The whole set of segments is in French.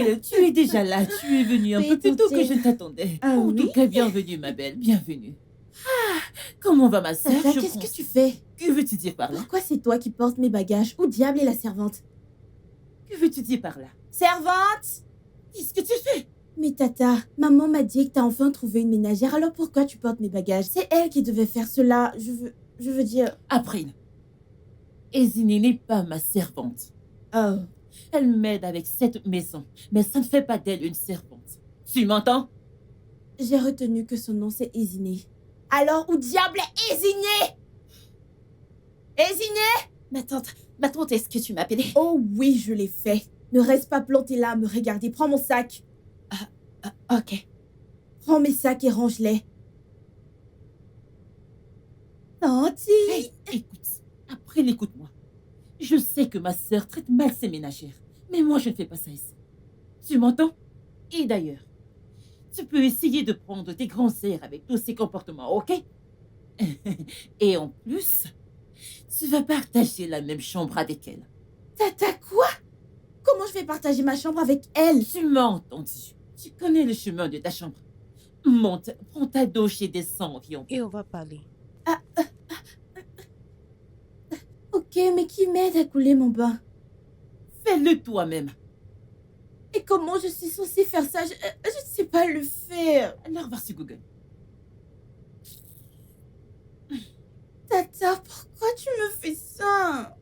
April, tu es déjà là. Tu es venue un peu plus tôt que je ne t'attendais. Ah En tout oui? cas, bienvenue, ma belle. Bienvenue. Comment va ma sœur? Tata, Je qu'est-ce prends que tu soin. fais? Que veux-tu dire par là? Pourquoi c'est toi qui portes mes bagages? Où diable est la servante? Que veux-tu dire par là? Servante! Qu'est-ce que tu fais? Mais Tata, maman m'a dit que t'as enfin trouvé une ménagère, alors pourquoi tu portes mes bagages? C'est elle qui devait faire cela, je veux dire... April, Ezinée n'est pas ma servante. Oh, Elle m'aide avec cette maison, mais ça ne fait pas d'elle une servante. Tu m'entends? j'ai retenu que son nom c'est Ezinée. Alors où diable est Ezinée? Ezinée? Ma tante, est-ce que tu m'appelais? Oh oui, je l'ai fait. Ne reste pas planté là à me regarder, prends mon sac. Ok. Prends mes sacs et range-les. Tanti! Hey, écoute, April, écoute-moi. Je sais que ma sœur traite mal ses ménagères, mais moi je ne fais pas ça ici. Tu m'entends? Et d'ailleurs, tu peux essayer de prendre tes grands airs avec tous ces comportements, ok? Et en plus, tu vas partager la même chambre avec elle. Tata quoi? Comment je vais partager ma chambre avec elle? Tu m'as entendu. Tu connais le chemin de ta chambre. Monte, prends ta douche et descends, viens. Et on va parler. Ok, mais qui m'aide à couler mon bain? Fais-le toi-même. Et comment je suis censée faire ça? Je ne sais pas le faire. Alors va sur Google. Tata, pourquoi tu me fais ça?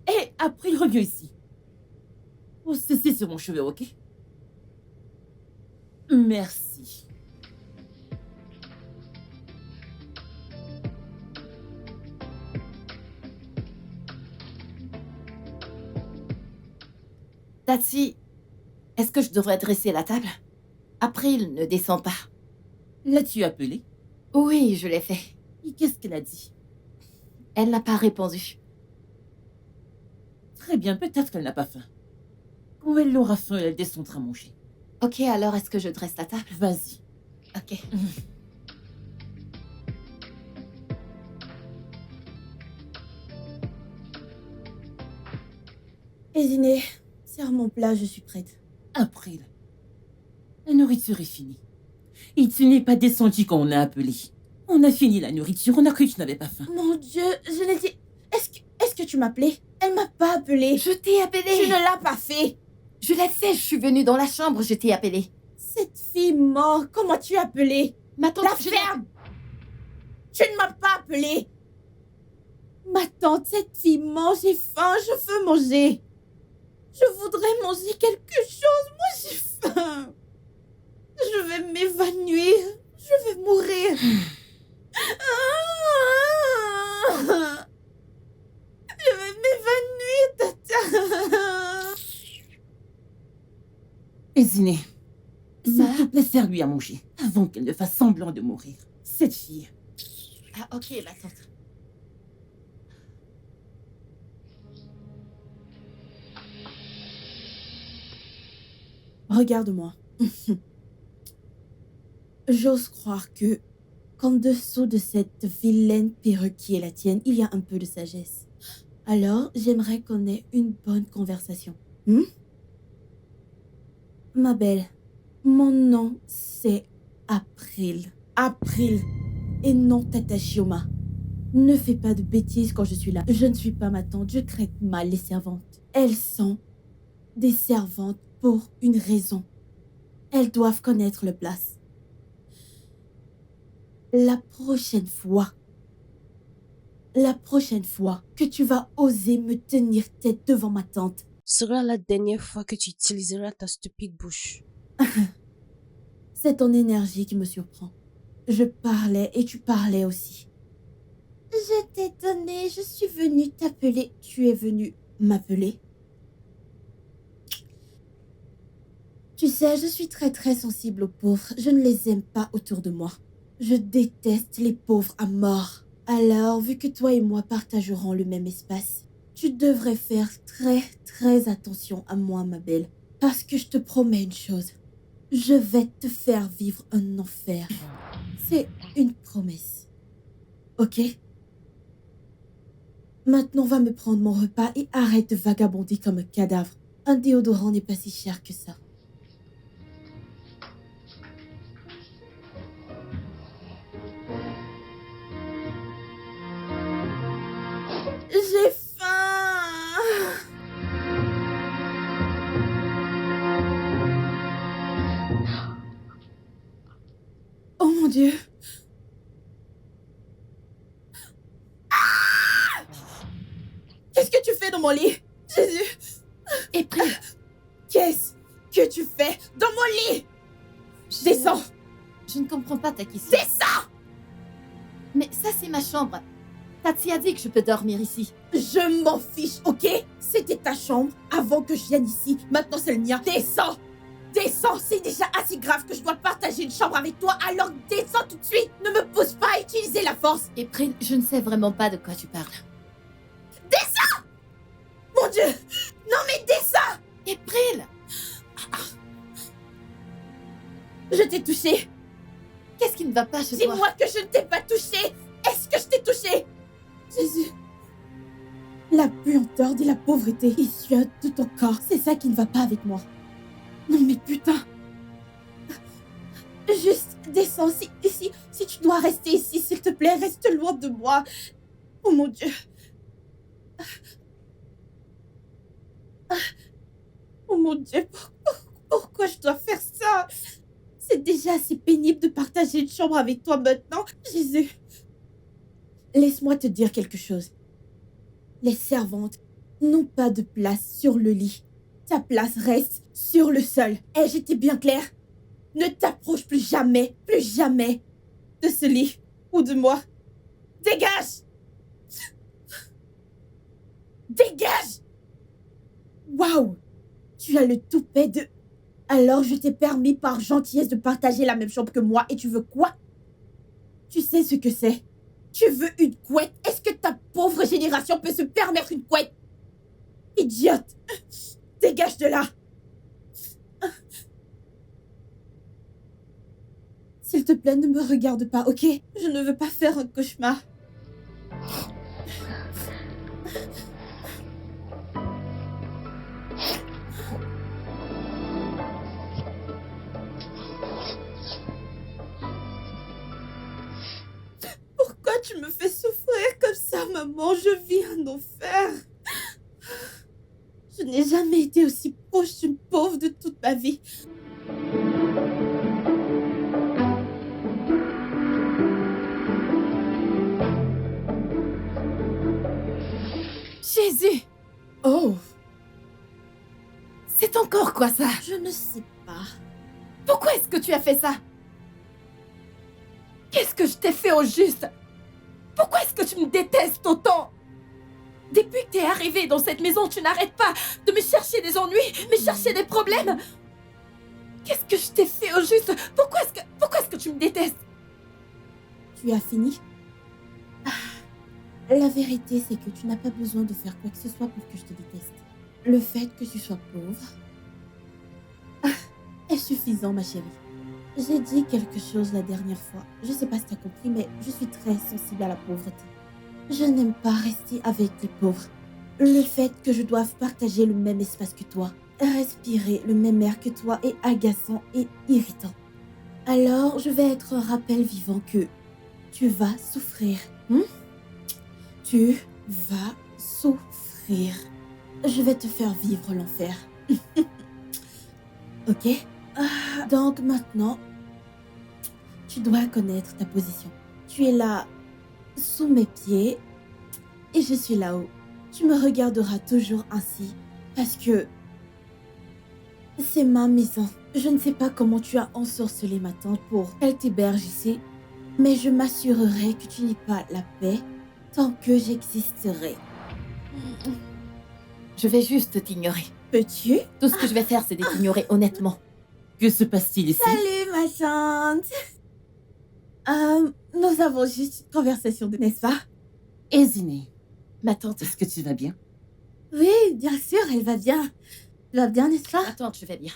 Et après, reviens ici. Pose ceci sur mon cheveu, ok? Merci. Tati, est-ce que je devrais dresser la table? April ne descend pas. L'as-tu appelée? Oui, je l'ai fait. Et qu'est-ce qu'elle a dit? Elle n'a pas répondu. Très bien, peut-être qu'elle n'a pas faim. Quand elle aura faim, elle descendra manger. Ok, alors est-ce que je dresse la table? Vas-y. Ok. Ezinée, sers mon plat, je suis prête. April, la nourriture est finie. Et tu n'es pas descendu quand on a appelé. On a fini la nourriture, on a cru que tu n'avais pas faim. Mon Dieu, je l'ai dit... Est-ce que tu m'appelais? Elle m'a pas appelée. Je t'ai appelé. Tu ne l'as pas fait. Je l'ai fait, je suis venue dans la chambre, je t'ai appelé. Cette fille morte, comment tu as appelé? Ma tante, La ferme! Tu ne m'as pas appelé. Ma tante, cette fille mange, j'ai faim, je veux manger. Je voudrais manger quelque chose, moi j'ai faim. Je vais m'évanouir, je vais mourir. Je vais m'évanouir, tata. Ezinée, s'il te plaît, sers-lui à manger, avant qu'elle ne fasse semblant de mourir. Cette fille. Ah, ok, ma tante. Regarde-moi. J'ose croire que, qu'en dessous de cette vilaine perruque qui est la tienne, il y a un peu de sagesse. Alors, j'aimerais qu'on ait une bonne conversation. Ma belle, mon nom, c'est April. April. Et non Tata Shioma. Ne fais pas de bêtises quand je suis là. Je ne suis pas ma tante, je traite mal les servantes. Elles sont des servantes pour une raison. Elles doivent connaître leur place. La prochaine fois que tu vas oser me tenir tête devant ma tante, Sera la dernière fois que tu utiliseras ta stupide bouche. c'est ton énergie qui me surprend. Je parlais et tu parlais aussi. Je t'ai donné, je suis venue t'appeler. Tu es venu m'appeler. Tu sais, je suis très très sensible aux pauvres. Je ne les aime pas autour de moi. Je déteste les pauvres à mort. Alors, vu que toi et moi partagerons le même espace, tu devrais faire très très attention à moi, ma belle. Parce que je te promets une chose. Je vais te faire vivre un enfer. C'est une promesse. Ok? Maintenant, va me prendre mon repas et arrête de vagabonder comme un cadavre. Un déodorant n'est pas si cher que ça. J'ai faim. Oh mon Dieu. Qu'est-ce que tu fais dans mon lit? Jésus. April, Qu'est-ce que tu fais dans mon lit? Descends. je ne comprends pas ta question. Descends. Mais ça, c'est ma chambre. Tati a dit que je peux dormir ici. Je m'en fiche, ok? C'était ta chambre avant que je vienne ici. Maintenant, c'est le mien. Descends. Descends. C'est déjà assez grave que je dois partager une chambre avec toi. Alors descends tout de suite. Ne me pousse pas à utiliser la force. April, je ne sais vraiment pas de quoi tu parles. Mon Dieu. Non mais descends. April! Je t'ai touché. Qu'est-ce qui ne va pas chez toi? Dis-moi que je ne t'ai pas touché. Est-ce que je t'ai touché? Jésus. La puanteur de la pauvreté issue de ton corps. C'est ça qui ne va pas avec moi. Non mais putain. Juste descends. Si tu dois rester ici, s'il te plaît, reste loin de moi. Oh mon Dieu. Oh mon Dieu, pourquoi je dois faire ça? C'est déjà assez pénible de partager une chambre avec toi maintenant. Jésus. Laisse-moi te dire quelque chose. Les servantes n'ont pas de place sur le lit. Ta place reste sur le sol. Ai-je été bien claire? Ne t'approche plus jamais de ce lit ou de moi. Dégage! Dégage! Waouh! Tu as le toupet de... Alors je t'ai permis par gentillesse de partager la même chambre que moi et tu veux quoi? Tu sais ce que c'est? Tu veux une couette? Est-ce que ta pauvre génération peut se permettre une couette? Idiote! Dégage de là! S'il te plaît, ne me regarde pas, ok? Je ne veux pas faire un cauchemar. Pourquoi tu me fais souffrir comme ça, maman? Je vis un enfer. Je n'ai jamais été aussi proche d'une pauvre de toute ma vie. Jésus! Oh, C'est encore quoi ça? je ne sais pas. Pourquoi est-ce que tu as fait ça? Qu'est-ce que je t'ai fait au juste? Pourquoi est-ce que tu me détestes autant? Depuis que t'es arrivé dans cette maison, tu n'arrêtes pas de me chercher des ennuis, me chercher des problèmes. Qu'est-ce que je t'ai fait au juste? Pourquoi est-ce que tu me détestes? Tu as fini? La vérité, c'est que tu n'as pas besoin de faire quoi que ce soit pour que je te déteste. Le fait que tu sois pauvre est suffisant, ma chérie. J'ai dit quelque chose la dernière fois. Je sais pas si tu as compris, mais je suis très sensible à la pauvreté. Je n'aime pas rester avec les pauvres. Le fait que je doive partager le même espace que toi, respirer le même air que toi est agaçant et irritant. Alors, je vais être un rappel vivant que tu vas souffrir. Tu vas souffrir. Je vais te faire vivre l'enfer. Ok? Donc maintenant, tu dois connaître ta position. Tu es là, sous mes pieds, et je suis là-haut. Tu me regarderas toujours ainsi, parce que c'est ma maison. Je ne sais pas comment tu as ensorcelé ma tante pour qu'elle t'héberge ici, mais je m'assurerai que tu n'aies pas la paix tant que j'existerai. Je vais juste t'ignorer. Peux-tu? Tout ce que je vais faire, c'est de t'ignorer honnêtement. Que se passe-t-il ici? Salut ma tante. Nous avons juste une conversation, n'est-ce pas? Éziné, Ma tante, est-ce que tu vas bien? Oui, bien sûr, elle va bien. Elle va bien, n'est-ce pas? ma tante, je vais bien.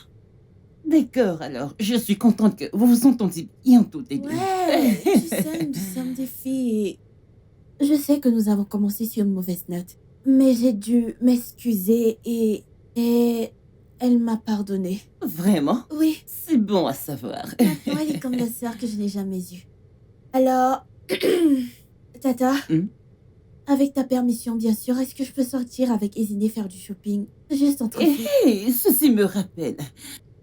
D'accord, alors, je suis contente que vous vous entendiez bien toutes les deux. Ouais, tu sais, nous sommes des filles. Je sais que nous avons commencé sur une mauvaise note, mais j'ai dû m'excuser et Et elle m'a pardonné. Vraiment? Oui, C'est bon à savoir. maintenant elle est comme la sœur que je n'ai jamais eue. Alors, Tata, Hmm? avec ta permission, bien sûr, est-ce que je peux sortir avec Eziné faire du shopping? Juste entre filles. Hé, ceci me rappelle.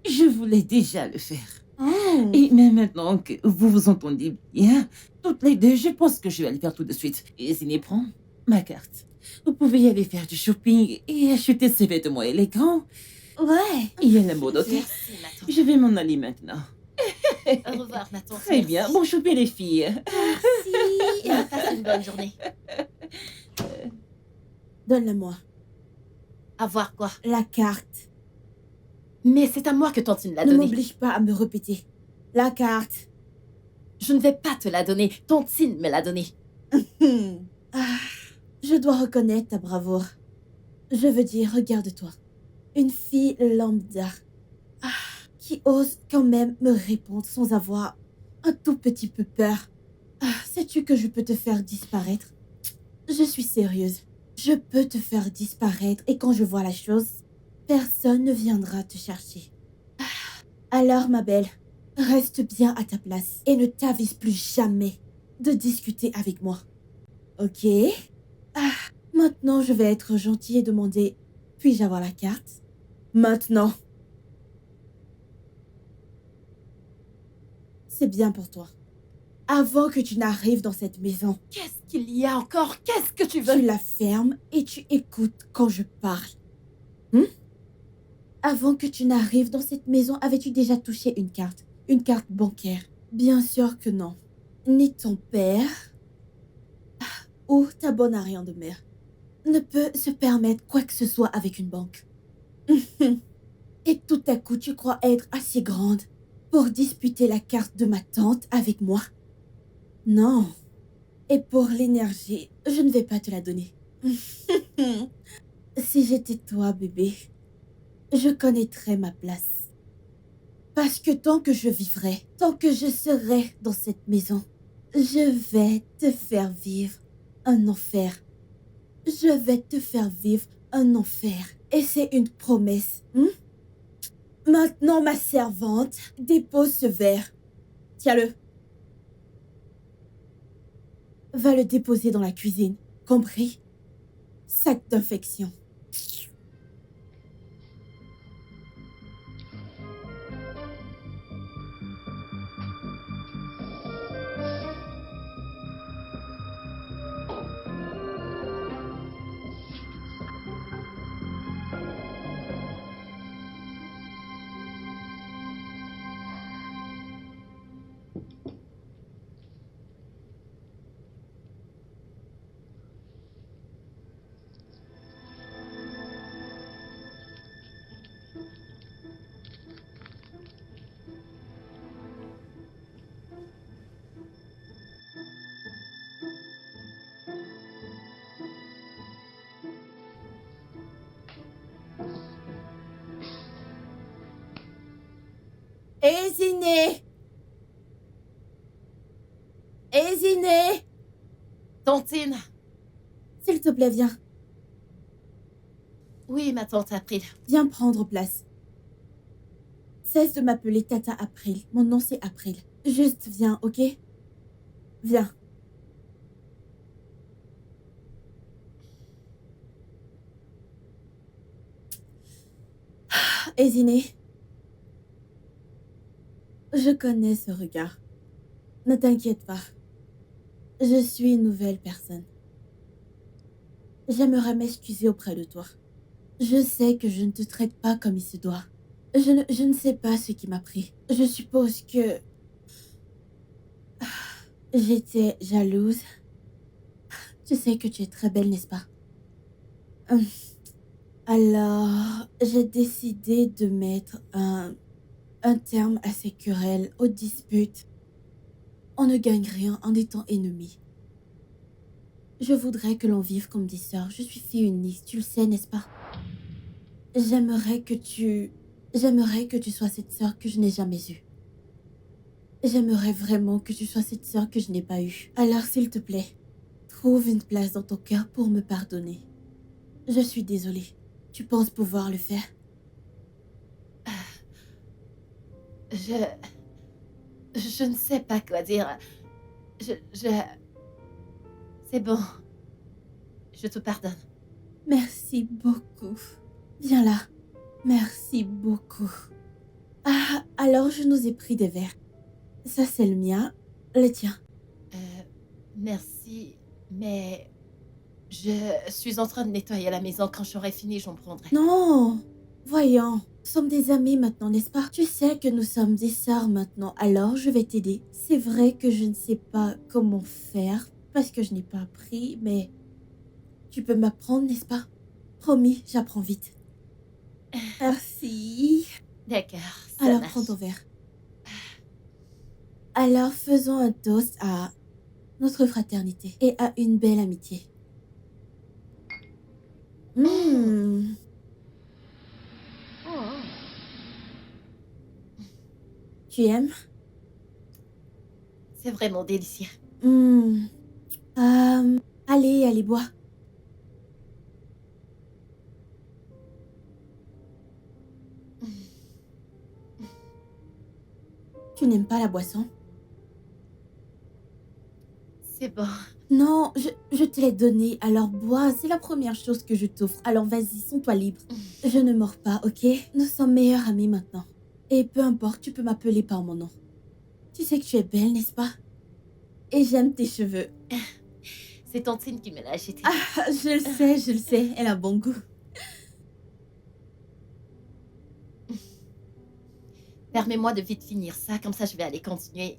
Je voulais déjà le faire. Oh, Et mais maintenant que vous vous entendez bien, toutes les deux, je pense que je vais aller faire tout de suite. Et Ziné, prends ma carte. Vous pouvez y aller faire du shopping et acheter ces vêtements élégants. ouais. Il y a la mode, ok? Merci, ma tante. Je vais m'en aller maintenant. Au revoir, ma tante. Très bien. Bon shopping, les filles. Merci. Et passe une bonne journée. Donne-le-moi. À voir quoi. La carte. Mais c'est à moi que Tantine l'a Ne donnée. m'oblige pas à me répéter. La carte. Je ne vais pas te la donner. Tantine me l'a donnée. Ah, je dois reconnaître ta bravoure. Je veux dire, regarde-toi. Une fille lambda. Ah, qui ose quand même me répondre sans avoir un tout petit peu peur. Ah, sais-tu que je peux te faire disparaître? Je suis sérieuse. Je peux te faire disparaître et quand je vois la chose, personne ne viendra te chercher. Ah, alors, ma belle, reste bien à ta place et ne t'avise plus jamais de discuter avec moi. Ok? Ah, maintenant, je vais être gentille et demander, puis-je avoir la carte? Maintenant. C'est bien pour toi. Avant que tu n'arrives dans cette maison, Qu'est-ce qu'il y a encore? Qu'est-ce que tu veux? tu la fermes et tu écoutes quand je parle. Hmm? Avant que tu n'arrives dans cette maison, avais-tu déjà touché une carte? Une carte bancaire? Bien sûr que non. Ni ton père, ou ta bonne arrière de mère, ne peut se permettre quoi que ce soit avec une banque. Et tout à coup, tu crois être assez grande pour disputer la carte de ma tante avec moi? Non. Et pour l'énergie, je ne vais pas te la donner. Si j'étais toi, bébé, je connaîtrais ma place. Parce que tant que je vivrai, tant que je serai dans cette maison, je vais te faire vivre un enfer. Je vais te faire vivre un enfer. Et c'est une promesse. Maintenant, ma servante, dépose ce verre. Tiens-le. Va le déposer dans la cuisine. Compris? Sac d'infection. Éziné! Éziné! Tantine. S'il te plaît, viens. Oui, ma tante April. Viens prendre place. Cesse de m'appeler Tata April. Mon nom, c'est April. Juste viens, ok? Viens. Éziné. Je connais ce regard. Ne t'inquiète pas. Je suis une nouvelle personne. J'aimerais m'excuser auprès de toi. Je sais que je ne te traite pas comme il se doit. Je ne sais pas ce qui m'a pris. Je suppose que j'étais jalouse. Tu sais que tu es très belle, n'est-ce pas? Alors, j'ai décidé de mettre un terme à ces querelles, aux disputes. On ne gagne rien en étant ennemis. Je voudrais que l'on vive comme des sœurs. Je suis fille unique, tu le sais, n'est-ce pas? J'aimerais que tu sois cette sœur que je n'ai jamais eue. J'aimerais vraiment que tu sois cette sœur que je n'ai pas eue. Alors, s'il te plaît, trouve une place dans ton cœur pour me pardonner. Je suis désolée. Tu penses pouvoir le faire? Je... Je ne sais pas quoi dire. Je... C'est bon. Je te pardonne. Merci beaucoup. Viens là. Merci beaucoup. Ah, alors je nous ai pris des verres. Ça, c'est le mien. Le tien. Merci, mais... Je suis en train de nettoyer la maison. Quand j'aurai fini, j'en prendrai. Non. Voyons. Nous sommes des amis maintenant, n'est-ce pas? Tu sais que nous sommes des sœurs maintenant, alors je vais t'aider. C'est vrai que je ne sais pas comment faire, parce que je n'ai pas appris, mais... Tu peux m'apprendre, n'est-ce pas? Promis, j'apprends vite. Merci. D'accord, ça Alors, marche. prends ton verre. Alors, faisons un toast à notre fraternité et à une belle amitié. Mmh. Tu aimes? C'est vraiment délicieux. Mmh. Allez, allez, bois. Tu n'aimes pas la boisson? C'est bon. Non, je te l'ai donné, alors bois, c'est la première chose que je t'offre. Alors vas-y, sens-toi libre. Je ne mords pas, ok? Nous sommes meilleurs amis maintenant. Et peu importe, tu peux m'appeler par mon nom. Tu sais que tu es belle, n'est-ce pas? Et j'aime tes cheveux. C'est Tantine qui me l'a acheté. Ah, je le sais, elle a bon goût. Permets-moi de vite finir ça, comme ça je vais aller continuer.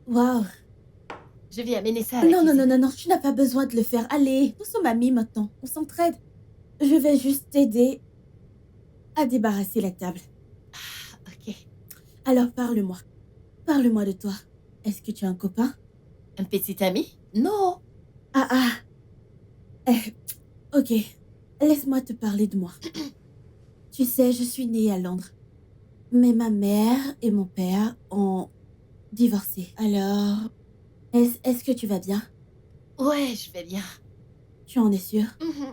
Waouh. Je vais amener ça à la Non, cuisine. non, tu n'as pas besoin de le faire. Allez, nous sommes amis maintenant, on s'entraide. Je vais juste t'aider à débarrasser la table. Ok. Alors parle-moi. Parle-moi de toi. Est-ce que tu as un copain? Un petit ami? Non. Ok. Laisse-moi te parler de moi. Tu sais, je suis née à Londres. Mais ma mère et mon père ont divorcé. Alors, est-ce que tu vas bien? Ouais, je vais bien. Tu en es sûre? Mhm.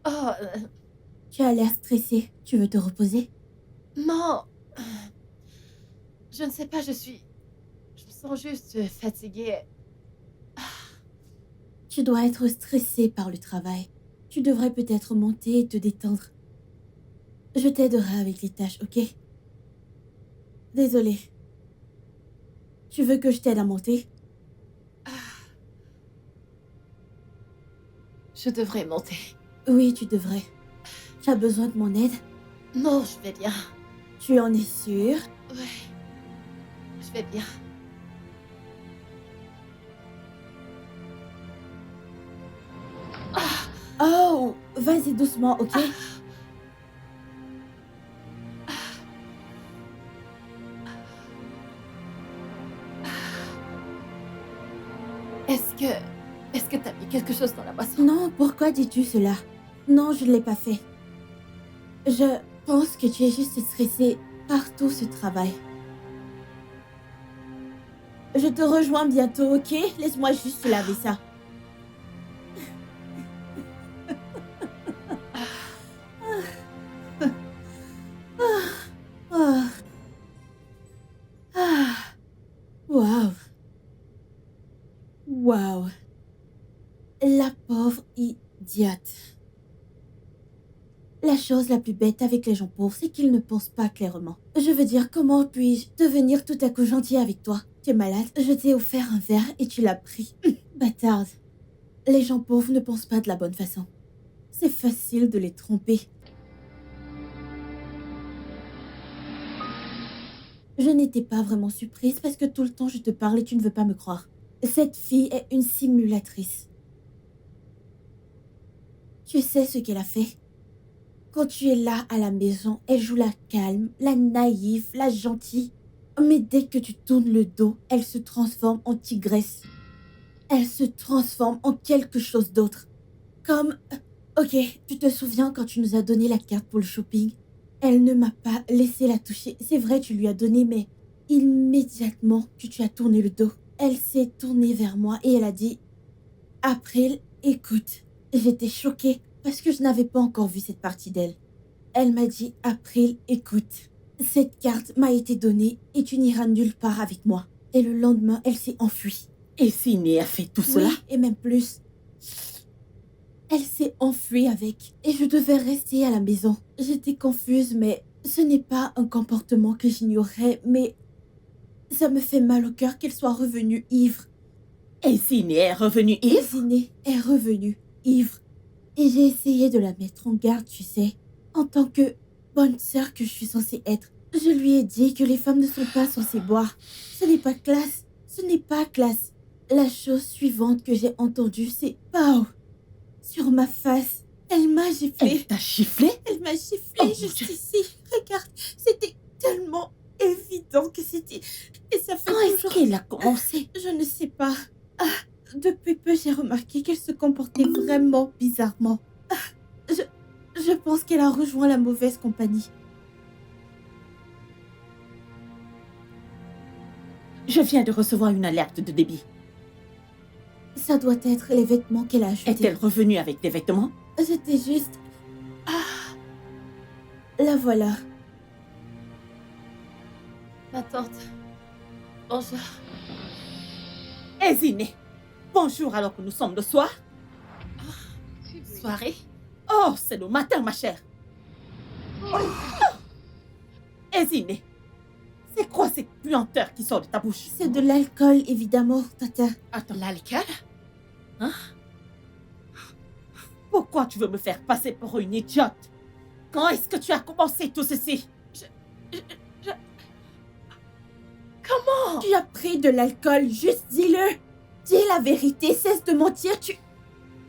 Oh, Tu as l'air stressée. Tu veux te reposer? non. Je ne sais pas, je me sens juste fatiguée. Tu dois être stressée par le travail. Tu devrais peut-être monter et te détendre. Je t'aiderai avec les tâches, ok? Désolée. Tu veux que je t'aide à monter? Je devrais monter. Oui, tu devrais. Tu as besoin de mon aide? Non, je vais bien. Tu en es sûre? Ouais, je vais bien. Oh, vas-y doucement, ok? Est-ce que t'as mis quelque chose dans la boisson? Non, pourquoi dis-tu cela? Non, je ne l'ai pas fait. Je pense que tu es juste stressée par tout ce travail. Je te rejoins bientôt, ok? Laisse-moi juste laver ça. Waouh. Waouh. La pauvre idiote. La chose la plus bête avec les gens pauvres, c'est qu'ils ne pensent pas clairement. Je veux dire, comment puis-je devenir tout à coup gentil avec toi? Tu es malade, je t'ai offert un verre et tu l'as pris. Bâtarde. Les gens pauvres ne pensent pas de la bonne façon. C'est facile de les tromper. Je n'étais pas vraiment surprise parce que tout le temps je te parle et tu ne veux pas me croire. Cette fille est une simulatrice. Tu sais ce qu'elle a fait? Quand tu es là à la maison, elle joue la calme, la naïve, la gentille. Mais dès que tu tournes le dos, elle se transforme en tigresse. Elle se transforme en quelque chose d'autre. Comme... Ok, tu te souviens quand tu nous as donné la carte pour le shopping? Elle ne m'a pas laissé la toucher. C'est vrai, tu lui as donné, mais immédiatement que tu as tourné le dos, elle s'est tournée vers moi et elle a dit « April, écoute. » J'étais choquée parce que je n'avais pas encore vu cette partie d'elle. Elle m'a dit « April, écoute. Cette carte m'a été donnée et tu n'iras nulle part avec moi. » Et le lendemain, elle s'est enfuie. Et Ziné a fait tout cela? Oui, et même plus. Elle s'est enfuie avec et je devais rester à la maison. J'étais confuse, mais ce n'est pas un comportement que j'ignorais, mais ça me fait mal au cœur qu'elle soit revenue ivre. Et Ziné est revenue ivre? Ziné est revenue ivre. Et j'ai essayé de la mettre en garde, tu sais. En tant que bonne sœur que je suis censée être, je lui ai dit que les femmes ne sont pas censées boire. Ce n'est pas classe. Ce n'est pas classe. La chose suivante que j'ai entendue, c'est « Pow !» sur ma face. Elle m'a giflé. Elle t'a giflé? Elle m'a giflé Oh, juste mon Dieu. ici. Regarde, c'était tellement évident que c'était... Et ça fait Quand est-ce toujours... qu'elle a commencé? Je ne sais pas. Depuis peu, j'ai remarqué qu'elle se comportait vraiment bizarrement. Je pense qu'elle a rejoint la mauvaise compagnie. Je viens de recevoir une alerte de débit. Ça doit être les vêtements qu'elle a achetés. Est-elle revenue avec des vêtements? C'était juste... La voilà. Ma tante. Bonjour. Et Ziné, bonjour alors que nous sommes le soir. Soirée. Oh, c'est le matin, ma chère. Et Ziné, c'est quoi cette puanteur qui sort de ta bouche? C'est de l'alcool, évidemment, Tata. Attends, L'alcool? pourquoi tu veux me faire passer pour une idiote? Quand est-ce que tu as commencé tout ceci? Comment? Tu as pris de l'alcool, juste dis-le. Dis la vérité, cesse de mentir, tu...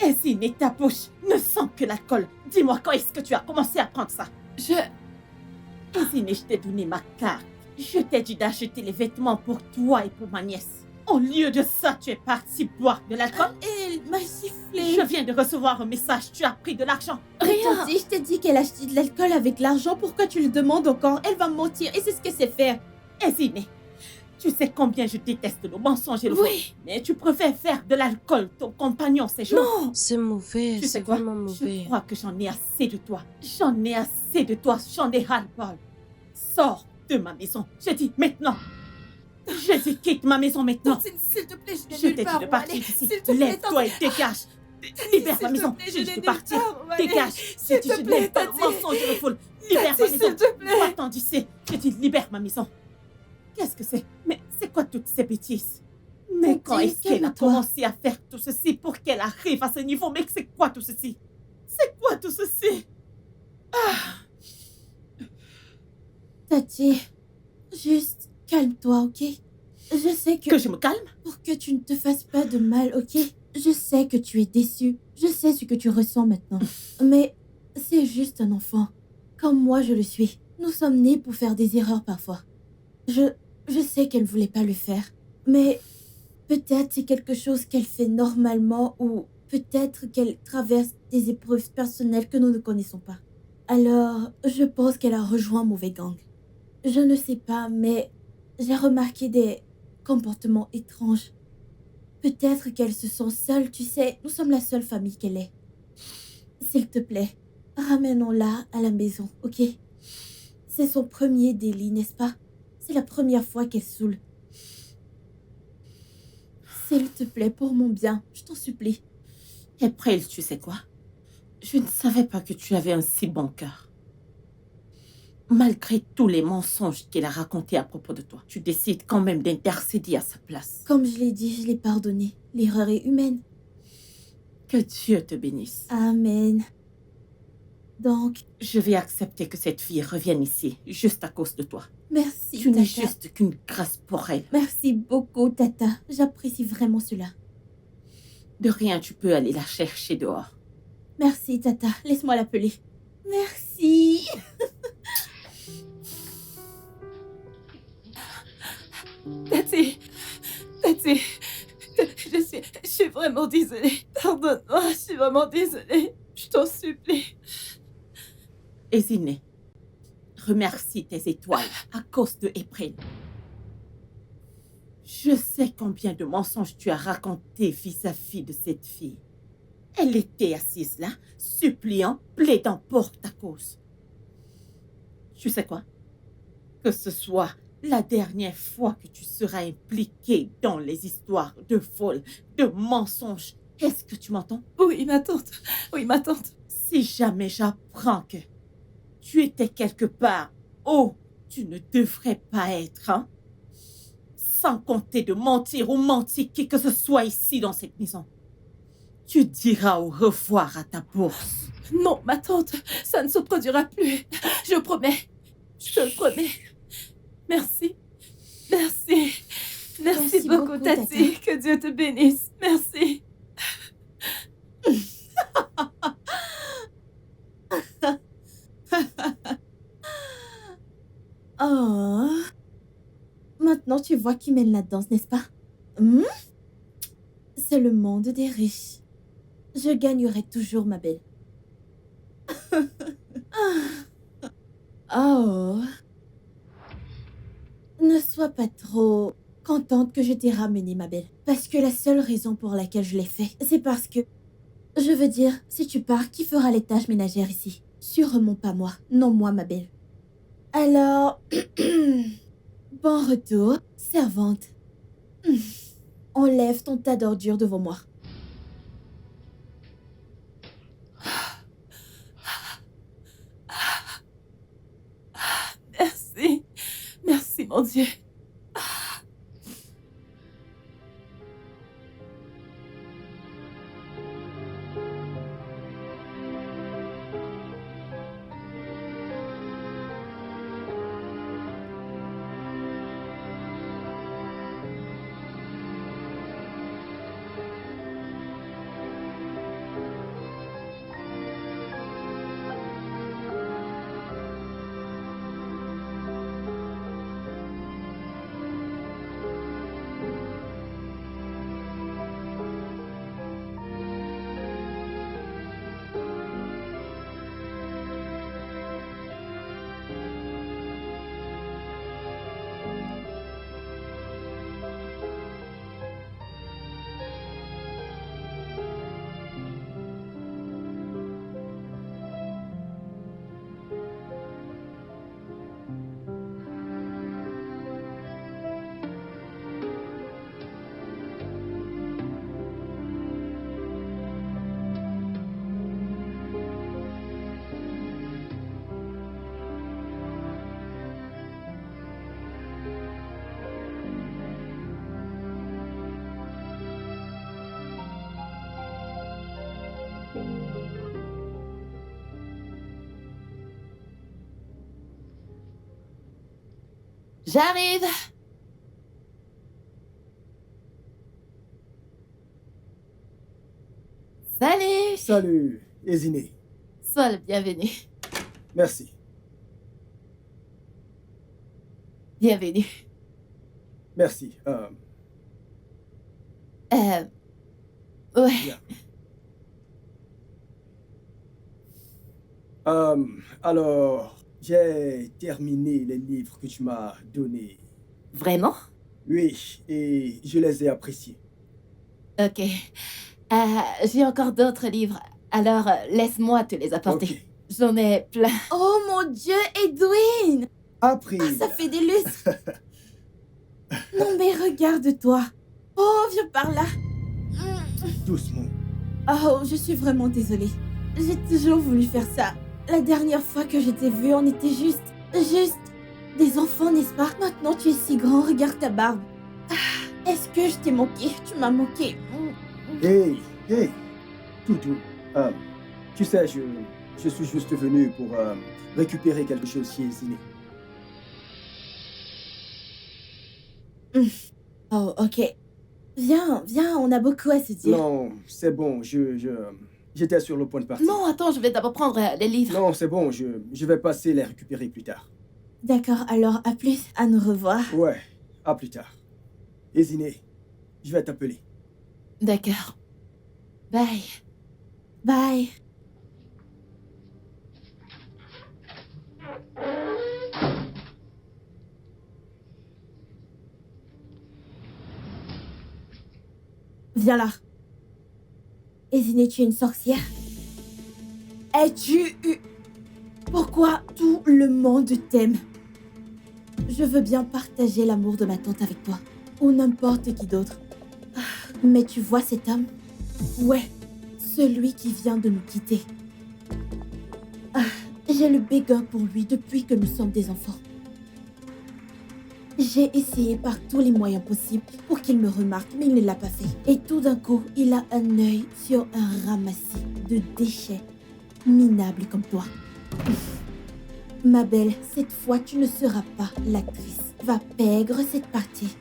Et Ziné, ta bouche ne sent que l'alcool. Dis-moi quand est-ce que tu as commencé à prendre ça? Je... Et Ziné, je t'ai donné ma carte. Je t'ai dit d'acheter les vêtements pour toi et pour ma nièce. Au lieu de ça, tu es parti boire de l'alcool. Elle m'a giflé. Je viens de recevoir un message, tu as pris de l'argent. Rien. Je t'ai dit qu'elle achetait de l'alcool avec l'argent. Pourquoi tu le demandes encore? Elle va mentir et c'est ce qu'elle sait faire. Et Ziné, tu sais combien je déteste le mensonge et le faux. Oui. Mais tu préfères faire de l'alcool ton compagnon ces jours. Non. C'est mauvais, Tu sais c'est quoi? vraiment mauvais. Je crois que j'en ai assez de toi. J'en ai assez de toi. J'en ai ras-le-bol. Sors de ma maison. Je dis maintenant. Je dis quitte ma maison maintenant. Tantine, s'il te plaît, je Je n'ai t'ai nulle dit part de où partir aller. d'ici. S'il te plaît, Lève-toi et dégage. Libère ma s'il te maison. plaît, Je je dis n'ai de nulle partir. part où aller. Dégage. S'il Je te dis je plaît, n'aime pas le Tati. mensonge et le foule. Libère Tati, ma maison. s'il te plaît. Va-t'en d'ici. Je dis libère ma maison. Qu'est-ce que c'est? Mais c'est quoi toutes ces bêtises? Mais Tati, quand est-ce qu'elle a calme-toi. commencé à faire tout ceci pour qu'elle arrive à ce niveau? Mais c'est quoi tout ceci? C'est quoi tout ceci? Tati, juste calme-toi, ok? Je sais que... Que je me calme? Pour que tu ne te fasses pas de mal, ok? Je sais que tu es déçu. Je sais ce que tu ressens maintenant. Mais c'est juste un enfant. Comme moi, je le suis. Nous sommes nés pour faire des erreurs parfois. Je sais qu'elle ne voulait pas le faire. Mais peut-être c'est quelque chose qu'elle fait normalement ou peut-être qu'elle traverse des épreuves personnelles que nous ne connaissons pas. Alors, je pense qu'elle a rejoint un mauvais gang. Je ne sais pas, mais j'ai remarqué des comportements étranges. Peut-être qu'elle se sent seule, tu sais, nous sommes la seule famille qu'elle ait. S'il te plaît, ramenons-la à la maison, ok? C'est son premier délit, n'est-ce pas? C'est la première fois qu'elle saoule. S'il te plaît, pour mon bien, je t'en supplie. April, tu sais quoi? Je ne savais pas que tu avais un si bon cœur. Malgré tous les mensonges qu'elle a racontés à propos de toi, tu décides quand même d'intercéder à sa place. Comme je l'ai dit, je l'ai pardonné. L'erreur est humaine. Que Dieu te bénisse. Amen. Donc, Je vais accepter que cette fille revienne ici, juste à cause de toi. merci, Tu n'es Tata. juste qu'une grâce pour elle. Merci beaucoup, Tata. J'apprécie vraiment cela. De rien, tu peux aller la chercher dehors. Merci, Tata. Laisse-moi l'appeler. Merci. Tati, je suis vraiment désolée. Pardonne-moi, je suis vraiment désolée. Je t'en supplie. Et Ziné, remercie tes étoiles à cause de April. Je sais combien de mensonges tu as raconté vis-à-vis de cette fille. Elle était assise là, suppliant, plaidant pour ta cause. Tu sais quoi? Que ce soit la dernière fois que tu seras impliqué dans les histoires de vol, de mensonges. Est-ce que tu m'entends? Oui, ma tante. Oui, ma tante. Si jamais j'apprends que tu étais quelque part où tu ne devrais pas être, hein? Sans compter de mentir ou mentir qui que ce soit ici dans cette maison, tu diras au revoir à ta bourse. Non, ma tante, ça ne se produira plus. Je promets. Je te le promets. Merci. Merci. Merci beaucoup, Tati. Que Dieu te bénisse. Merci. Oh. Maintenant, tu vois qui mène la danse, n'est-ce pas? Hmm? C'est le monde des riches. Je gagnerai toujours, ma belle. Oh. Ne sois pas trop contente que je t'ai ramenée, ma belle. Parce que la seule raison pour laquelle je l'ai fait, c'est parce que... Je veux dire, si tu pars, qui fera les tâches ménagères ici? Sûrement pas moi. Non, moi, ma belle. Alors... Bon retour, servante. Enlève ton tas d'ordures devant moi. Merci. Merci, mon Dieu. J'arrive. Salut. Salut, Eziné. Sois le bienvenu. Merci. Bienvenue. Merci. Ouais. Bien. Alors, j'ai terminé les livres que tu m'as donnés. Vraiment? Oui, et je les ai appréciés. Ok. J'ai encore d'autres livres. Alors, laisse-moi te les apporter. Ok. J'en ai plein. Oh mon Dieu, Edwin! April. Ah, ça fait des lustres! Non mais regarde-toi! Oh, viens par là! Doucement. Oh, je suis vraiment désolée. J'ai toujours voulu faire ça. La dernière fois que je t'ai vu, on était juste des enfants, n'est-ce pas? Maintenant, tu es si grand, regarde ta barbe. Ah, est-ce que je t'ai manqué? Tu m'as manqué. Hey, Toutou. Tu sais, je suis juste venu pour récupérer quelque chose chez Eziné. Oh, ok. Viens, on a beaucoup à se dire. Non, c'est bon, j'étais sur le point de partir. Non, attends, je vais d'abord prendre les livres. Non, c'est bon, je vais passer les récupérer plus tard. D'accord, alors à plus, à nous revoir. Ouais, à plus tard. Eziné, je vais t'appeler. D'accord. Bye. Bye. Viens là. Ezineh, tu es une sorcière? Es-tu... Pourquoi tout le monde t'aime? Je veux bien partager l'amour de ma tante avec toi. Ou n'importe qui d'autre. Mais tu vois cet homme? Ouais, celui qui vient de nous quitter. J'ai le béguin pour lui depuis que nous sommes des enfants. J'ai essayé par tous les moyens possibles pour qu'il me remarque, mais il ne l'a pas fait. Et tout d'un coup, il a un œil sur un ramassis de déchets minables comme toi. Ma belle, cette fois, tu ne seras pas l'actrice. Va pègre cette partie.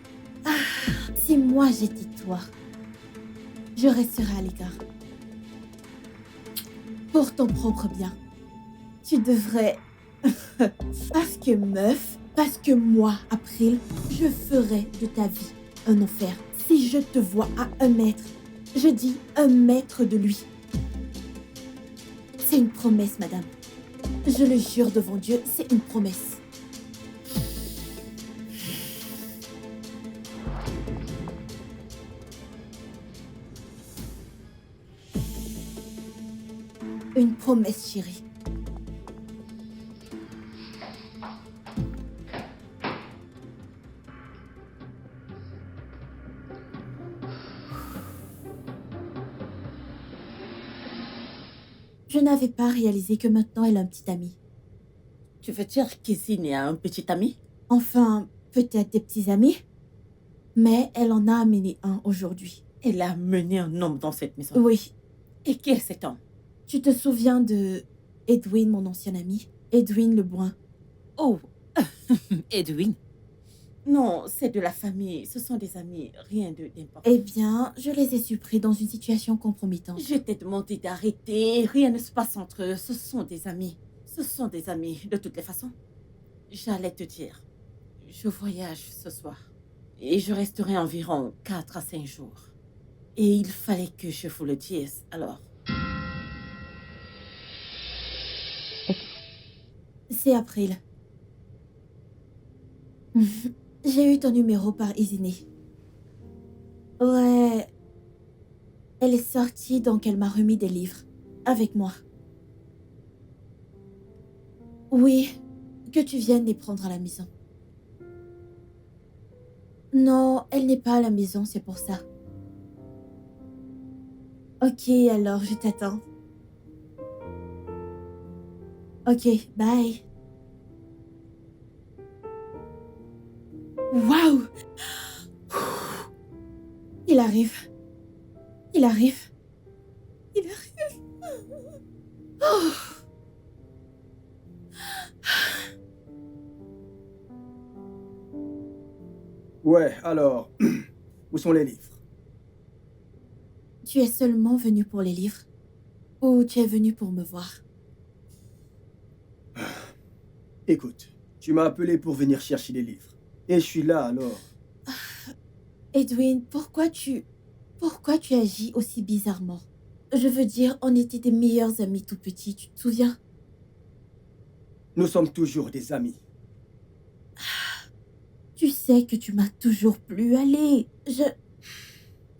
Si moi j'étais toi, je resterai à l'égard. Pour ton propre bien. Tu devrais... Parce que meuf, parce que moi, April, je ferai de ta vie un enfer. Si je te vois à 1 mètre, je dis 1 mètre de lui. C'est une promesse, madame. Je le jure devant Dieu, c'est une promesse. Une promesse, chérie. Je n'avais pas réalisé que maintenant elle a un petit ami. Tu veux dire qu'Ezineh a un petit ami? Enfin, peut-être des petits amis, mais elle en a amené un aujourd'hui. Elle a mené un homme dans cette maison. Oui, Et qui est cet homme? tu te souviens de Edwin, mon ancien ami? Edwin Lebrun. Oh, Edwin. Non, c'est de la famille. Ce sont des amis. Rien d'important. Eh bien, je les ai surpris dans une situation compromettante. Je t'ai demandé d'arrêter. Rien ne se passe entre eux. Ce sont des amis. Ce sont des amis, de toutes les façons. J'allais te dire. Je voyage ce soir. Et je resterai environ 4 à 5 jours. Et il fallait que je vous le dise. Alors, C'est April. J'ai eu ton numéro par Ezineh. Ouais. Elle est sortie, donc elle m'a remis des livres. Avec moi. Oui, que tu viennes les prendre à la maison. Non, elle n'est pas à la maison, c'est pour ça. Ok, alors je t'attends. Ok, bye. Waouh! Il arrive. Il arrive. Il arrive. Oh. Ouais, alors, où sont les livres? Tu es seulement venu pour les livres? Ou tu es venu pour me voir? Écoute, tu m'as appelé pour venir chercher les livres. Et je suis là, alors. Edwin, pourquoi tu agis aussi bizarrement? Je veux dire, on était des meilleurs amis tout petits, tu te souviens? Nous sommes toujours des amis. Tu sais que tu m'as toujours plu. Allez,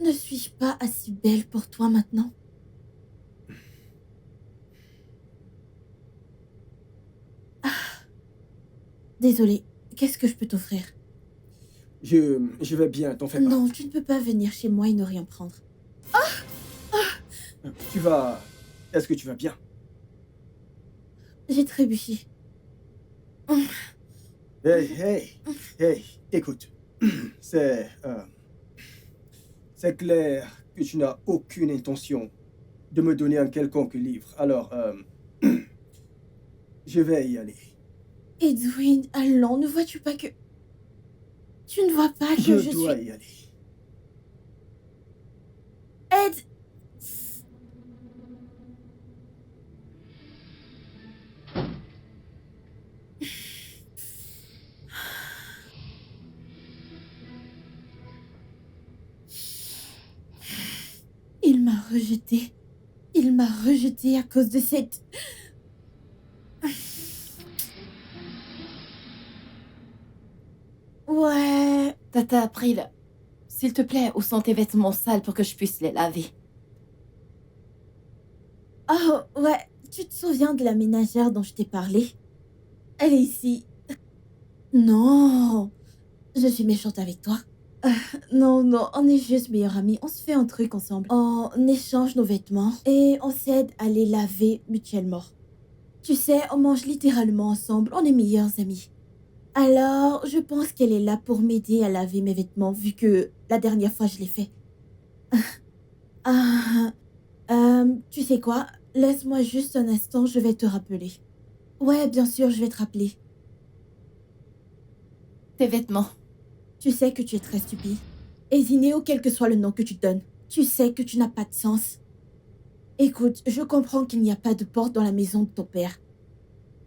ne suis-je pas assez belle pour toi maintenant? Désolée, qu'est-ce que je peux t'offrir? Je vais bien, t'en fais pas. Non, tu ne peux pas venir chez moi et ne rien prendre. Tu vas... Est-ce que tu vas bien? J'ai trébuché. Hey, écoute. C'est clair que tu n'as aucune intention de me donner un quelconque livre. Alors, je vais y aller. Edwin, allons, ne vois-tu pas que... Tu ne vois pas que Je dois suis... y aller. Ed... Il m'a rejeté. Il m'a rejeté à cause de cette... Ouais... Tata April, S'il te plaît, où sont tes vêtements sales pour que je puisse les laver? Oh, ouais, tu te souviens de la ménagère dont je t'ai parlé? Elle est ici. Non, je suis méchante avec toi. Non, non, on est juste meilleurs amis. On se fait un truc ensemble. On échange nos vêtements et on s'aide à les laver mutuellement. Tu sais, on mange littéralement ensemble. On est meilleurs amis. Alors, je pense qu'elle est là pour m'aider à laver mes vêtements, vu que la dernière fois, je l'ai fait. Ah, tu sais quoi? Laisse-moi juste un instant, je vais te rappeler. Ouais, bien sûr, je vais te rappeler. Tes vêtements. Tu sais que tu es très stupide. Esinéo, quel que soit le nom que tu donnes, tu sais que tu n'as pas de sens. Écoute, je comprends qu'il n'y a pas de porte dans la maison de ton père.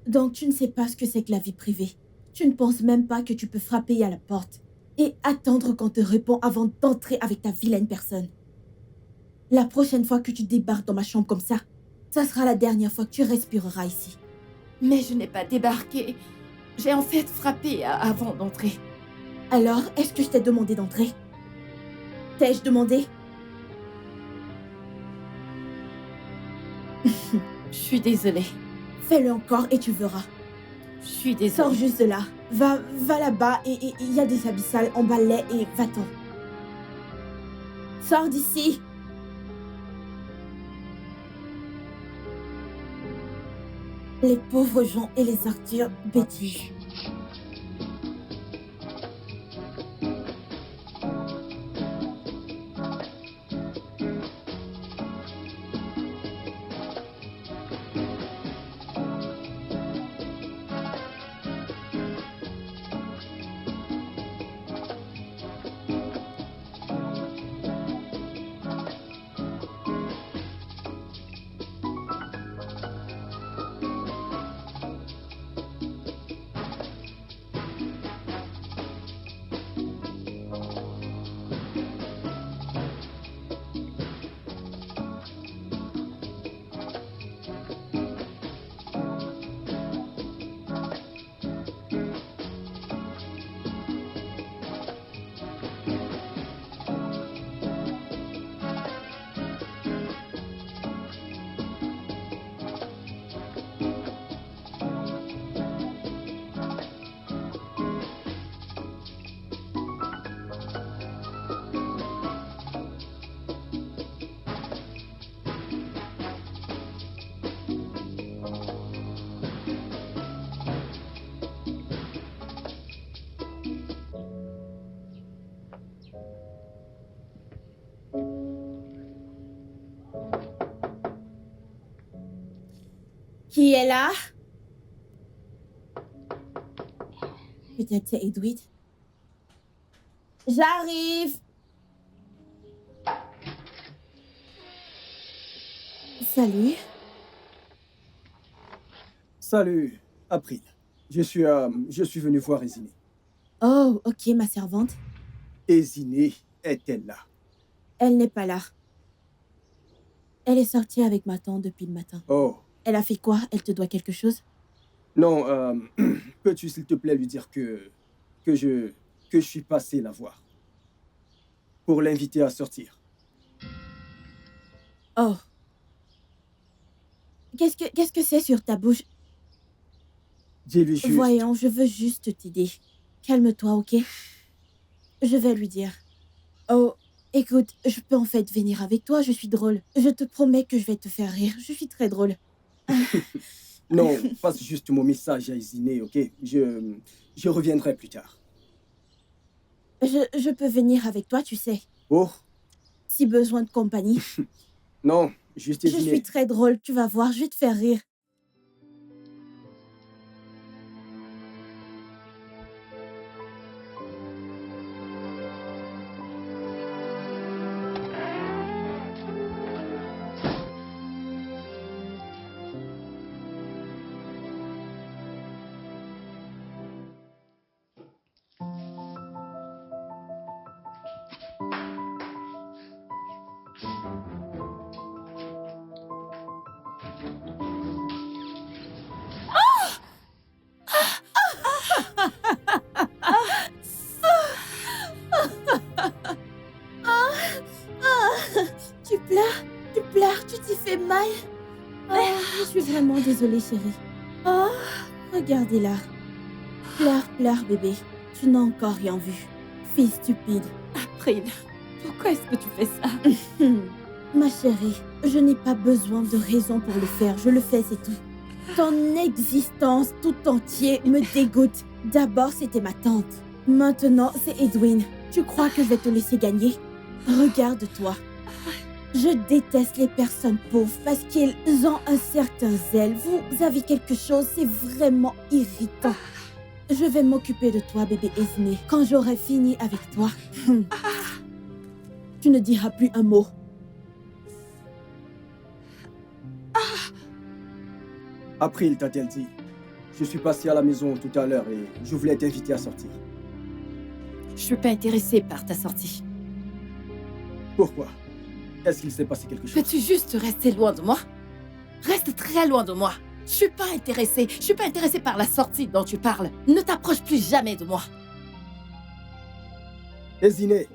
Donc tu ne sais pas ce que c'est que la vie privée. Tu ne penses même pas que tu peux frapper à la porte et attendre qu'on te répond avant d'entrer avec ta vilaine personne. La prochaine fois que tu débarques dans ma chambre comme ça sera la dernière fois que tu respireras ici. Mais je n'ai pas débarqué. J'ai en fait frappé avant d'entrer. Alors, est-ce que je t'ai demandé d'entrer? T'ai-je demandé? Je suis désolée. Fais-le encore et tu verras. Je suis Sors désolée. juste de là. Va là-bas et il y a des habits sales, emballe-les et va-t'en. Sors d'ici. Les pauvres gens et les Arthur bêtises. Qui est là? Peut-être c'est Edwin. J'arrive. Salut. Salut, April. Je suis venu voir Esiné. Oh, ok, ma servante. Esiné est-elle là? Elle n'est pas là. Elle est sortie avec ma tante depuis le matin. Oh, Elle a fait quoi? Elle te doit quelque chose? non, peux-tu s'il te plaît lui dire que je suis passé la voir pour l'inviter à sortir? Oh. Qu'est-ce que c'est sur ta bouche? Dis-lui juste. Voyons, je veux juste t'aider. Calme-toi, ok? Je vais lui dire. Oh, écoute, je peux en fait venir avec toi, je suis drôle. Je te promets que je vais te faire rire, je suis très drôle. Non, passe juste mon message à Esiné, ok? Je reviendrai plus tard. Je peux venir avec toi, tu sais. Oh, Si besoin de compagnie. non, juste Je Esiné. suis très drôle, tu vas voir, je vais te faire rire. Tu pleures, tu t'y fais mal. Oh, je suis vraiment désolée, chérie. Oh, regardez-la. Pleure, pleure, bébé. Tu n'as encore rien vu. Fille stupide. April, pourquoi est-ce que tu fais ça? Ma chérie, je n'ai pas besoin de raison pour le faire. Je le fais, c'est tout. Ton existence tout entier me dégoûte. D'abord, c'était ma tante. Maintenant, c'est Edwin. Tu crois que je vais te laisser gagner? Regarde-toi. Je déteste les personnes pauvres parce qu'ils ont un certain zèle. Vous avez quelque chose, c'est vraiment irritant. Je vais m'occuper de toi, bébé Esme. Quand j'aurai fini avec toi, tu ne diras plus un mot. April t'a-t-elle dit? Je suis passé à la maison tout à l'heure et je voulais t'inviter à sortir. Je suis pas intéressée par ta sortie. Pourquoi? Est-ce qu'il s'est passé quelque chose? Peux-tu juste rester loin de moi? Reste très loin de moi. Je suis pas intéressée. Je suis pas intéressée par la sortie dont tu parles. Ne t'approche plus jamais de moi. Désiné.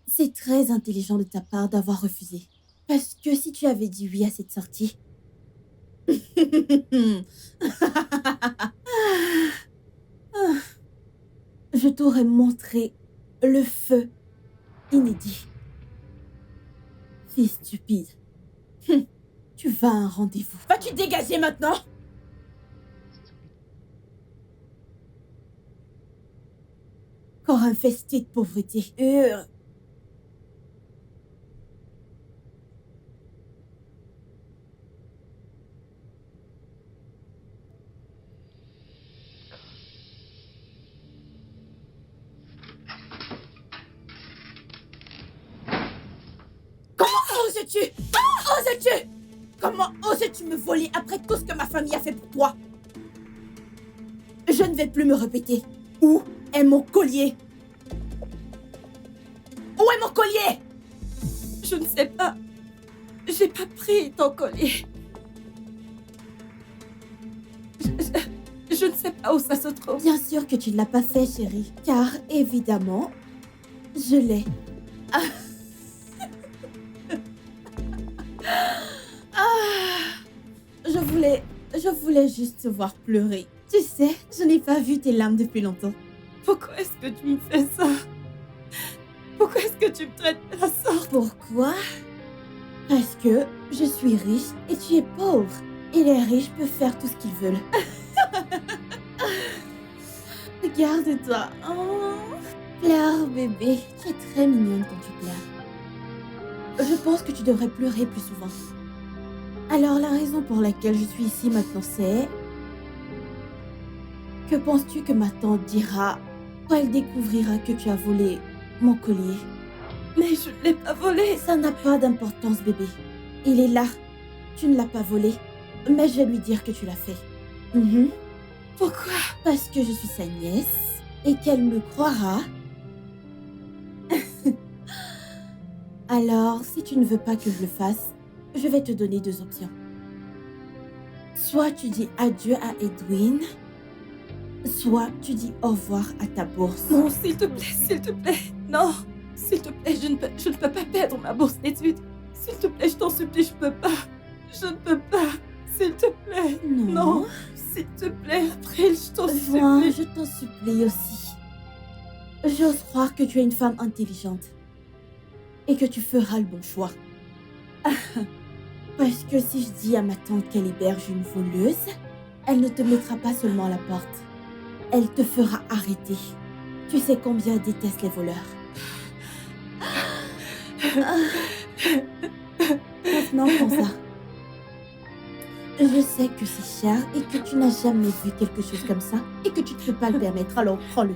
C'est très intelligent de ta part d'avoir refusé. Parce que si tu avais dit oui à cette sortie... je t'aurais montré le feu inédit. Fille stupide. Tu vas à un rendez-vous. Vas-tu dégager maintenant? Encore infesté de pauvreté. Comment oses-tu? Oses-tu? Comment oses-tu me voler après tout ce que ma famille a fait pour toi? Je ne vais plus me répéter. Où est mon collier? Où est mon collier? Je ne sais pas. J'ai pas pris ton collier. Je ne sais pas où ça se trouve. Bien sûr que tu ne l'as pas fait, chérie. Car, évidemment, je l'ai. Je voulais juste te voir pleurer. Tu sais, je n'ai pas vu tes larmes depuis longtemps. Pourquoi est-ce que tu me fais ça? Pourquoi est-ce que tu me traites de la sorte? Pourquoi? Parce que je suis riche et tu es pauvre. Et les riches peuvent faire tout ce qu'ils veulent. Regarde-toi. Oh. Pleure, bébé. Tu es très mignonne quand tu pleures. Je pense que tu devrais pleurer plus souvent. Alors, la raison pour laquelle je suis ici maintenant, c'est... Que penses-tu que ma tante dira quand elle découvrira que tu as volé mon collier? Mais je ne l'ai pas volé. Ça n'a pas d'importance, bébé. Il est là. Tu ne l'as pas volé. Mais je vais lui dire que tu l'as fait. Pourquoi? Parce que je suis sa nièce et qu'elle me croira. Alors, si tu ne veux pas que je le fasse, je vais te donner deux options. Soit tu dis adieu à Edwin, soit tu dis au revoir à ta bourse. Non, s'il te plaît, non. S'il te plaît, je ne peux pas perdre ma bourse d'études. S'il te plaît, je t'en supplie, je peux pas. Je ne peux pas. S'il te plaît. Non. S'il te plaît, April, je t'en Moi, supplie. je t'en supplie aussi. J'ose croire que tu es une femme intelligente et que tu feras le bon choix. Parce que si je dis à ma tante qu'elle héberge une voleuse, elle ne te mettra pas seulement à la porte. Elle te fera arrêter. Tu sais combien elle déteste les voleurs. Maintenant, prends ça. Je sais que c'est cher et que tu n'as jamais vu quelque chose comme ça et que tu ne peux pas le permettre, alors prends-le.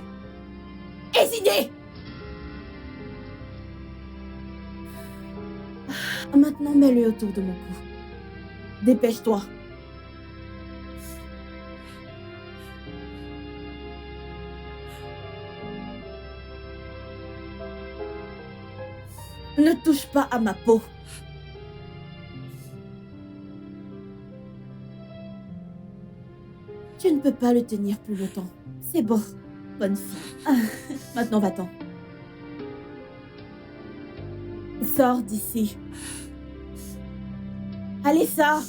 Hésiné! Maintenant, mets-le autour de mon cou. Dépêche-toi. Ne touche pas à ma peau. Tu ne peux pas le tenir plus longtemps. C'est bon. Bonne fille. Ah, maintenant, va-t'en. Sors d'ici. Allez, sors.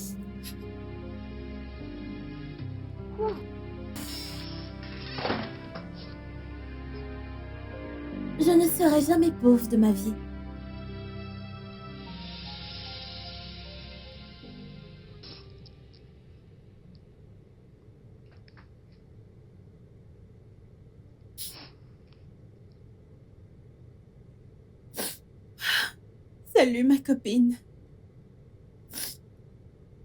Je ne serai jamais pauvre de ma vie. Salut ma copine.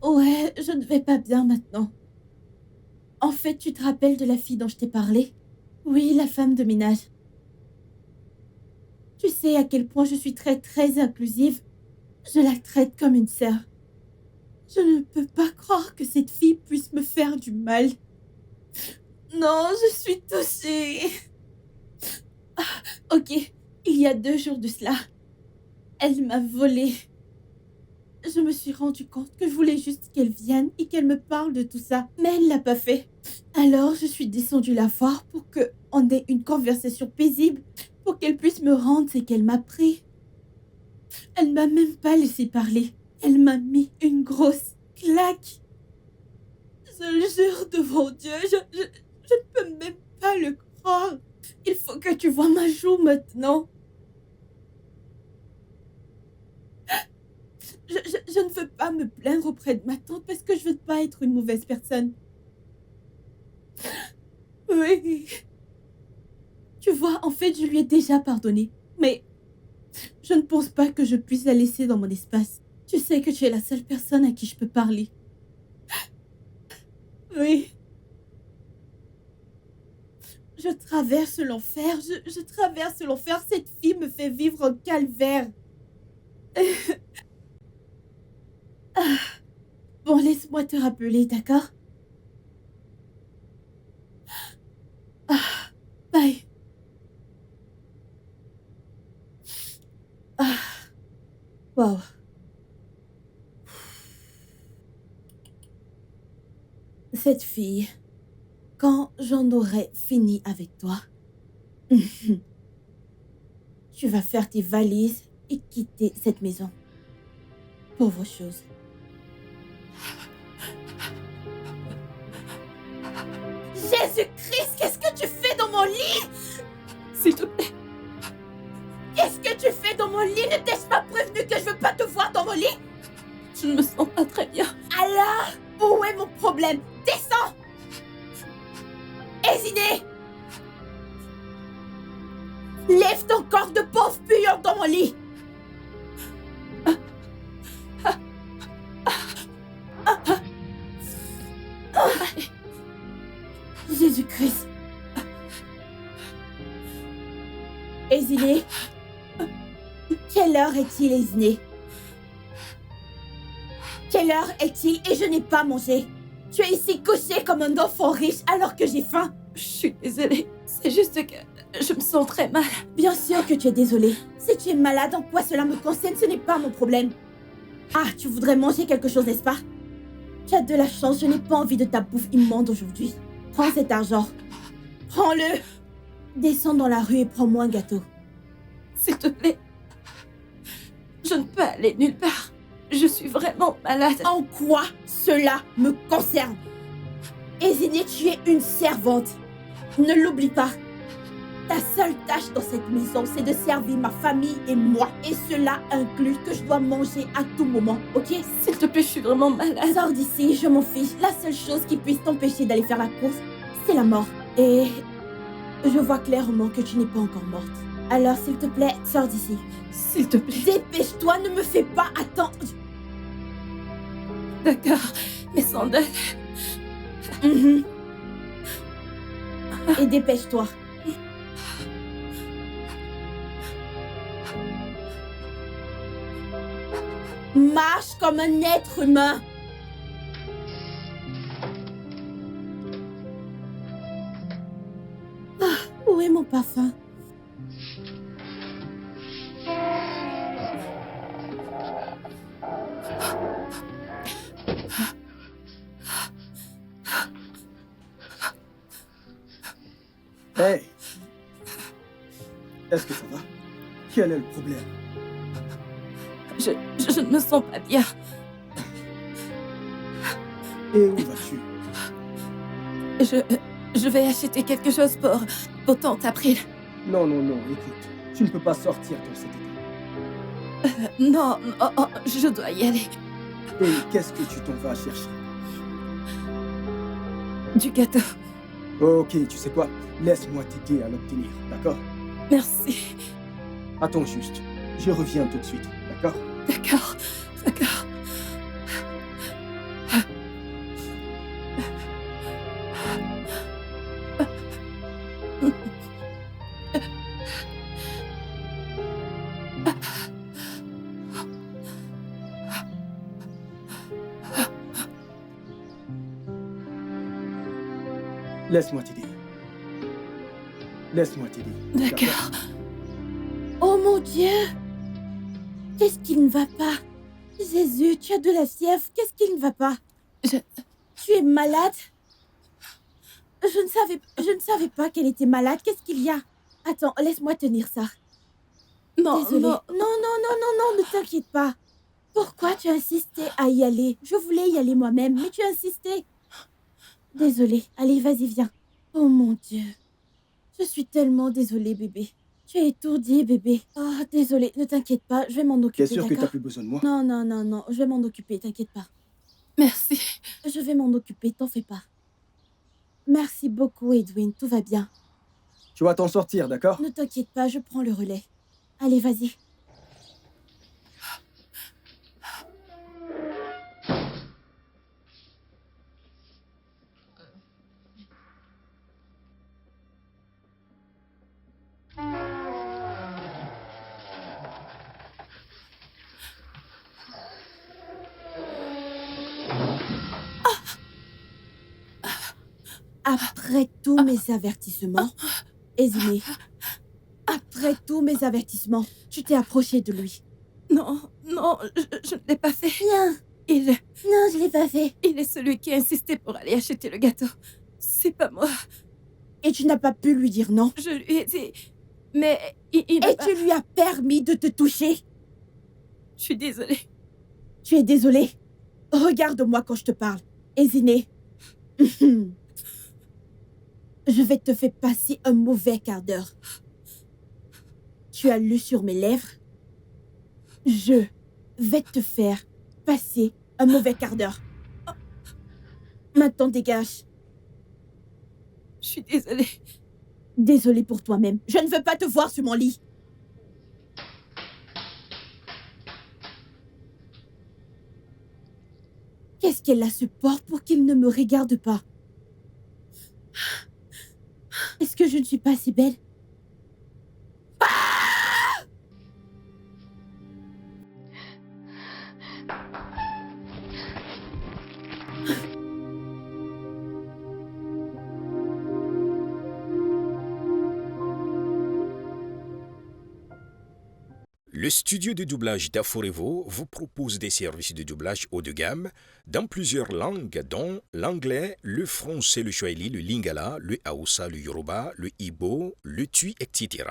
Ouais, je ne vais pas bien maintenant. En fait, tu te rappelles de la fille dont je t'ai parlé? Oui, la femme de ménage. Tu sais à quel point je suis très inclusive. Je la traite comme une sœur. Je ne peux pas croire que cette fille puisse me faire du mal. Non, je suis touchée. Ah, ok, il y a 2 jours de cela. Elle m'a volé. Je me suis rendu compte que je voulais juste qu'elle vienne et qu'elle me parle de tout ça. Mais elle l'a pas fait. Alors, je suis descendue la voir pour qu'on ait une conversation paisible, pour qu'elle puisse me rendre ce qu'elle m'a pris. Elle m'a même pas laissé parler. Elle m'a mis une grosse claque. Je le jure devant Dieu, je ne peux même pas le croire. Il faut que tu vois ma joue maintenant. Je ne veux pas me plaindre auprès de ma tante parce que je veux pas être une mauvaise personne. Oui. Tu vois, en fait, je lui ai déjà pardonné. Mais je ne pense pas que je puisse la laisser dans mon espace. Tu sais que tu es la seule personne à qui je peux parler. Oui. Je traverse l'enfer. Je traverse l'enfer. Cette fille me fait vivre un calvaire. Bon, laisse-moi te rappeler, d'accord? Bye. Wow. Cette fille, quand j'en aurai fini avec toi, tu vas faire tes valises et quitter cette maison. Pauvre chose. Jésus-Christ, qu'est-ce que tu fais dans mon lit? S'il te plaît. Qu'est-ce que tu fais dans mon lit? Ne t'ai-je pas prévenu que je veux pas te voir dans mon lit? Je ne me sens pas très bien. Alors, où est mon problème? Descends! Hésiné! Lève ton corps de pauvre puant dans mon lit! Jésus-Christ! Hésiné? Quelle heure est-il, Hésiné? Quelle heure est-il et je n'ai pas mangé? Tu es ici couché comme un enfant riche alors que j'ai faim. Je suis désolée. C'est juste que je me sens très mal. Bien sûr que tu es désolée. Si tu es malade, en quoi cela me concerne, ce n'est pas mon problème. Ah, tu voudrais manger quelque chose, n'est-ce pas? Tu as de la chance, je n'ai pas envie de ta bouffe immonde aujourd'hui. Prends cet argent. Prends-le. Descends dans la rue et prends-moi un gâteau. S'il te plaît. Je ne peux aller nulle part. Je suis vraiment malade. En quoi cela me concerne? Hésiné, tu es une servante. Ne l'oublie pas. Ta seule tâche dans cette maison, c'est de servir ma famille et moi. Et cela inclut que je dois manger à tout moment, ok? S'il te plaît, je suis vraiment malade. Sors d'ici, je m'en fiche. La seule chose qui puisse t'empêcher d'aller faire la course, c'est la mort. Et je vois clairement que tu n'es pas encore morte. Alors, s'il te plaît, sors d'ici. S'il te plaît. Dépêche-toi, ne me fais pas attendre. D'accord. Mes sandales. Mhm. Et dépêche-toi. Marche comme un être humain. Ah, où est mon parfum? Hey, est-ce que ça va? Quel est le problème? Je ne me sens pas bien. Et où vas-tu? Je vais acheter quelque chose pour tante April. Non, non, non, écoute, tu ne peux pas sortir dans cet état. Non, je dois y aller. Et qu'est-ce que tu t'en vas chercher? Du gâteau. Ok, tu sais quoi? Laisse-moi t'aider à l'obtenir, d'accord? Merci. Attends juste, je reviens tout de suite, d'accord? D'accord, d'accord. Laisse-moi t'aider. Laisse-moi t'aider. D'accord. Oh mon Dieu! Qu'est-ce qui ne va pas? Jésus, tu as de la fièvre. Qu'est-ce qui ne va pas? Tu es malade? Je ne savais pas qu'elle était malade. Qu'est-ce qu'il y a? Attends, laisse-moi tenir ça. Non, Désolée. non. Non, ne t'inquiète pas. Pourquoi tu as insisté à y aller? Je voulais y aller moi-même, mais tu as insisté. Désolée. Allez, vas-y, viens. Oh mon Dieu. Je suis tellement désolée, bébé. Tu es étourdi, bébé. Oh, désolée. Ne t'inquiète pas, je vais m'en occuper, T'es sûr que t'as d'accord? plus besoin de moi? Non. Je vais m'en occuper, t'inquiète pas. Merci. Je vais m'en occuper, t'en fais pas. Merci beaucoup, Edwin. Tout va bien. Tu vas t'en sortir, d'accord? Ne t'inquiète pas, je prends le relais. Allez, vas-y. Après tous mes avertissements, Ezine, après tous mes avertissements, tu t'es approché de lui. Non, je ne l'ai pas fait. Non, je l'ai pas fait. Il est celui qui a insisté pour aller acheter le gâteau. C'est pas moi. Et tu n'as pas pu lui dire non. Je lui ai dit... Mais il m'a Et pas... tu lui as permis de te toucher. Je suis désolée. Tu es désolée. Regarde-moi quand je te parle. Ezine. Je vais te faire passer un mauvais quart d'heure. Tu as lu sur mes lèvres. Je vais te faire passer un mauvais quart d'heure. Maintenant, dégage. Je suis désolée. Désolée pour toi-même. Je ne veux pas te voir sur mon lit. Qu'est-ce qu'elle a ce porc pour qu'il ne me regarde pas? Est-ce que je ne suis pas assez belle? Le studio de doublage d'Aforevo vous propose des services de doublage haut de gamme dans plusieurs langues, dont l'anglais, le français, le swahili, le lingala, le haoussa, le yoruba, le igbo, le tui, etc.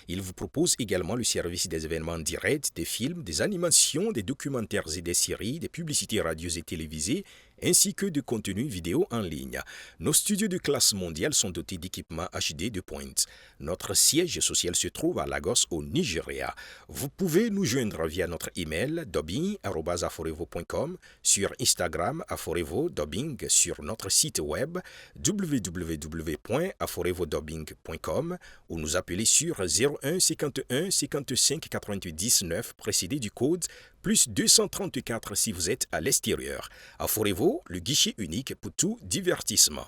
Il vous propose également le service des événements directs, des films, des animations, des documentaires et des séries, des publicités radios et télévisées, ainsi que de contenus vidéo en ligne. Nos studios de classe mondiale sont dotés d'équipements HD de pointe. Notre siège social se trouve à Lagos, au Nigeria. Vous pouvez nous joindre via notre email dubbing@aforevo.com, sur Instagram Aforevo Dubbing, sur notre site web www.aforevodubbing.com ou nous appeler sur 01 51 55 99 précédé du code plus 234 si vous êtes à l'extérieur. Aforevo, le guichet unique pour tout divertissement.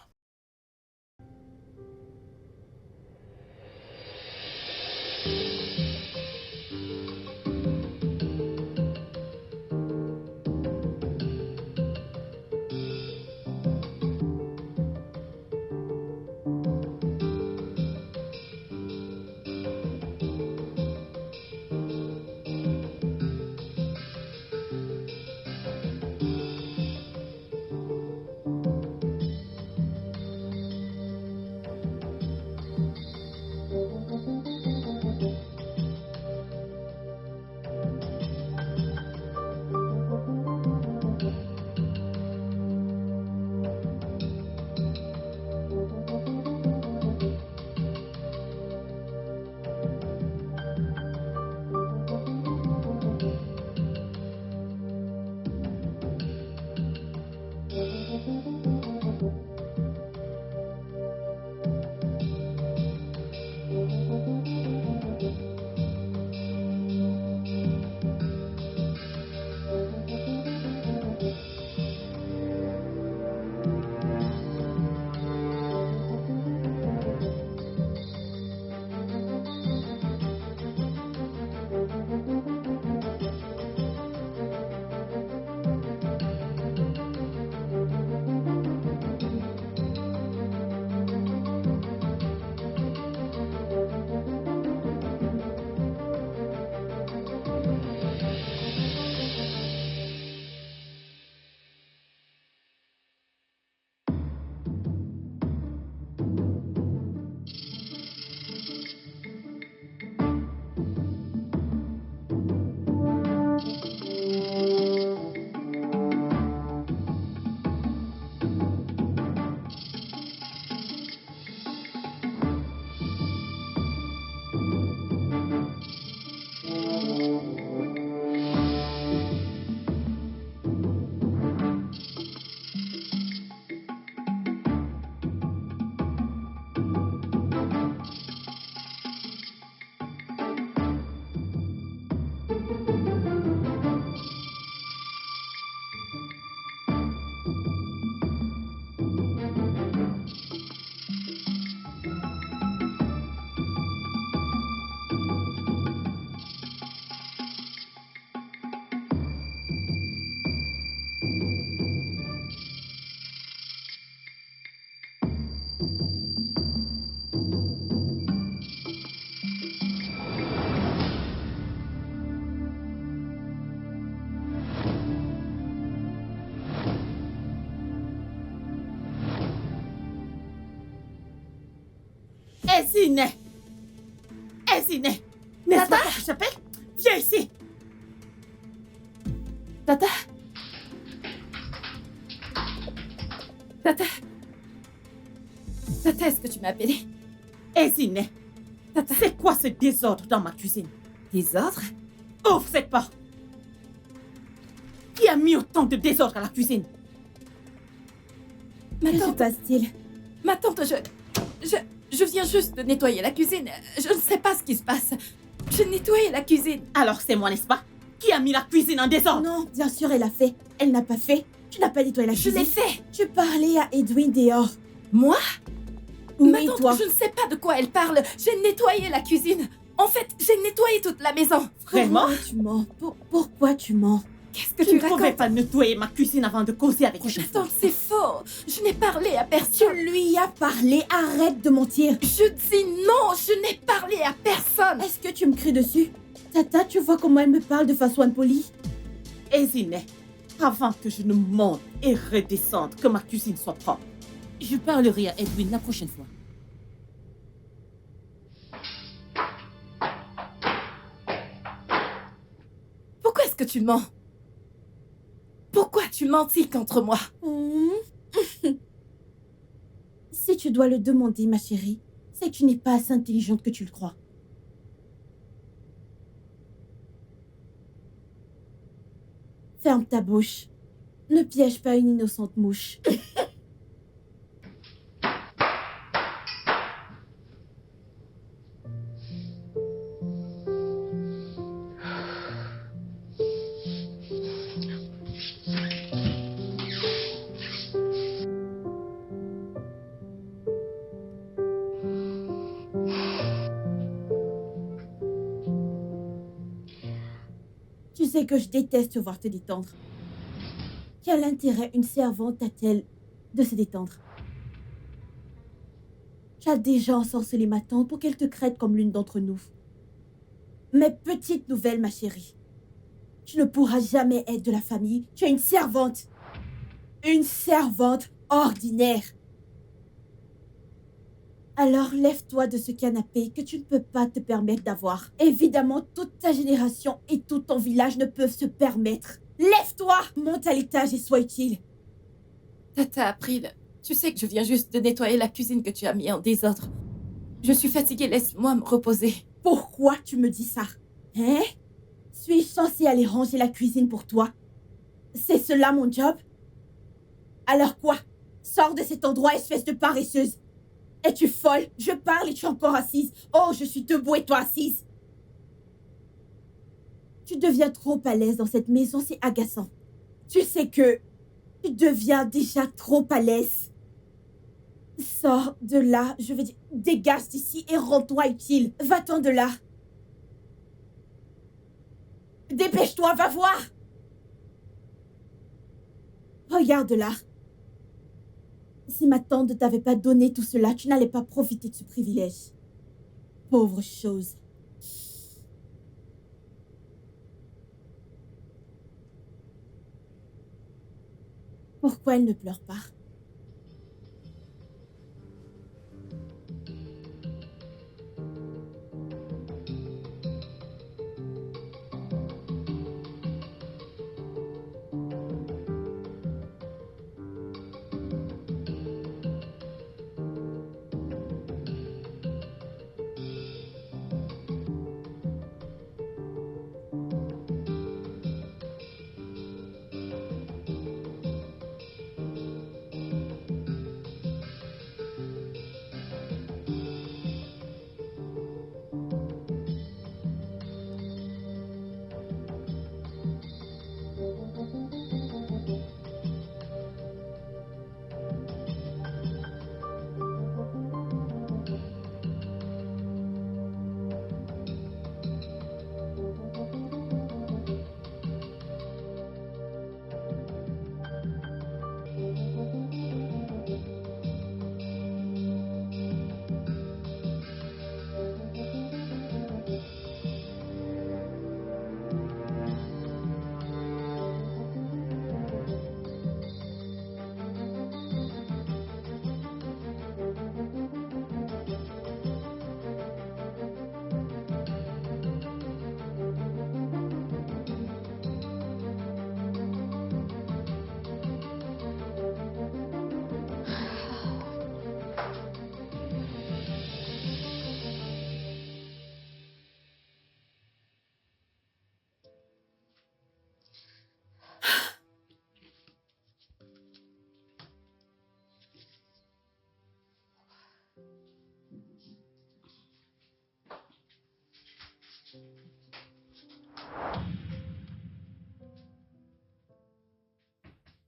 Ezine! Ezine! N'est-ce pas que je t'appelle? Viens ici! Tata? Tata? Tata, est-ce que tu m'as appelé? Ezine! Tata? C'est quoi ce désordre dans ma cuisine? Désordre? Ouvre cette porte! Qui a mis autant de désordre à la cuisine? Ma Que se tante, passe-t-il? ma tante, je viens juste de nettoyer la cuisine. Je ne sais pas ce qui se passe. Je nettoyais la cuisine. Alors c'est moi, n'est-ce pas? Qui a mis la cuisine en désordre? Non, bien sûr, elle a fait. Elle n'a pas fait. Tu n'as pas nettoyé la Je cuisine. l'ai fait. Tu parlais à Edwin dehors. Moi? Oui, Ma tante, toi. je ne sais pas de quoi elle parle. J'ai nettoyé la cuisine. En fait, j'ai nettoyé toute la maison. Vraiment? Pourquoi tu mens? Pourquoi tu mens? Qu'est-ce que Tu tu ne pouvais racontes? pas nettoyer ma cuisine avant de causer avec Ma moi. tante, c'est faux. Je n'ai parlé à Tu personne. lui as parlé. Arrête de mentir. Je dis non, je n'ai parlé à personne. Est-ce que tu me cries dessus? Tata, tu vois comment elle me parle de façon impolie? Ezine, avant que je ne monte et redescende, que ma cuisine soit propre, je parlerai à Edwin la prochaine fois. Pourquoi est-ce que tu mens? Pourquoi tu mentis contre moi? Si tu dois le demander, ma chérie, c'est que tu n'es pas assez intelligente que tu le crois. Ferme ta bouche. Ne piège pas une innocente mouche. Tu sais que je déteste te voir te détendre. Quel intérêt une servante a-t-elle de se détendre? Tu as déjà ensorcelé ma tante pour qu'elle te crête comme l'une d'entre nous. Mais petite nouvelle, ma chérie. Tu ne pourras jamais être de la famille. Tu es une servante. Une servante ordinaire. Alors lève-toi de ce canapé que tu ne peux pas te permettre d'avoir. Évidemment, toute ta génération et tout ton village ne peuvent se permettre. Lève-toi, monte à l'étage et sois utile. Tata April, tu sais que je viens juste de nettoyer la cuisine que tu as mis en désordre. Je suis fatiguée, laisse-moi me reposer. Pourquoi tu me dis ça? Hein? Suis-je censée aller ranger la cuisine pour toi? C'est cela mon job? Alors quoi? Sors de cet endroit, espèce de paresseuse. Es-tu folle? Je parle et tu es encore assise. Oh, je suis debout et toi assise. Tu deviens trop à l'aise dans cette maison, c'est agaçant. Tu sais que tu deviens déjà trop à l'aise. Sors de là, je veux dire, dégage d'ici et rends-toi utile. Va-t'en de là. Dépêche-toi, va voir. Regarde là. Si ma tante ne t'avait pas donné tout cela, tu n'allais pas profiter de ce privilège. Pauvre chose. Pourquoi elle ne pleure pas?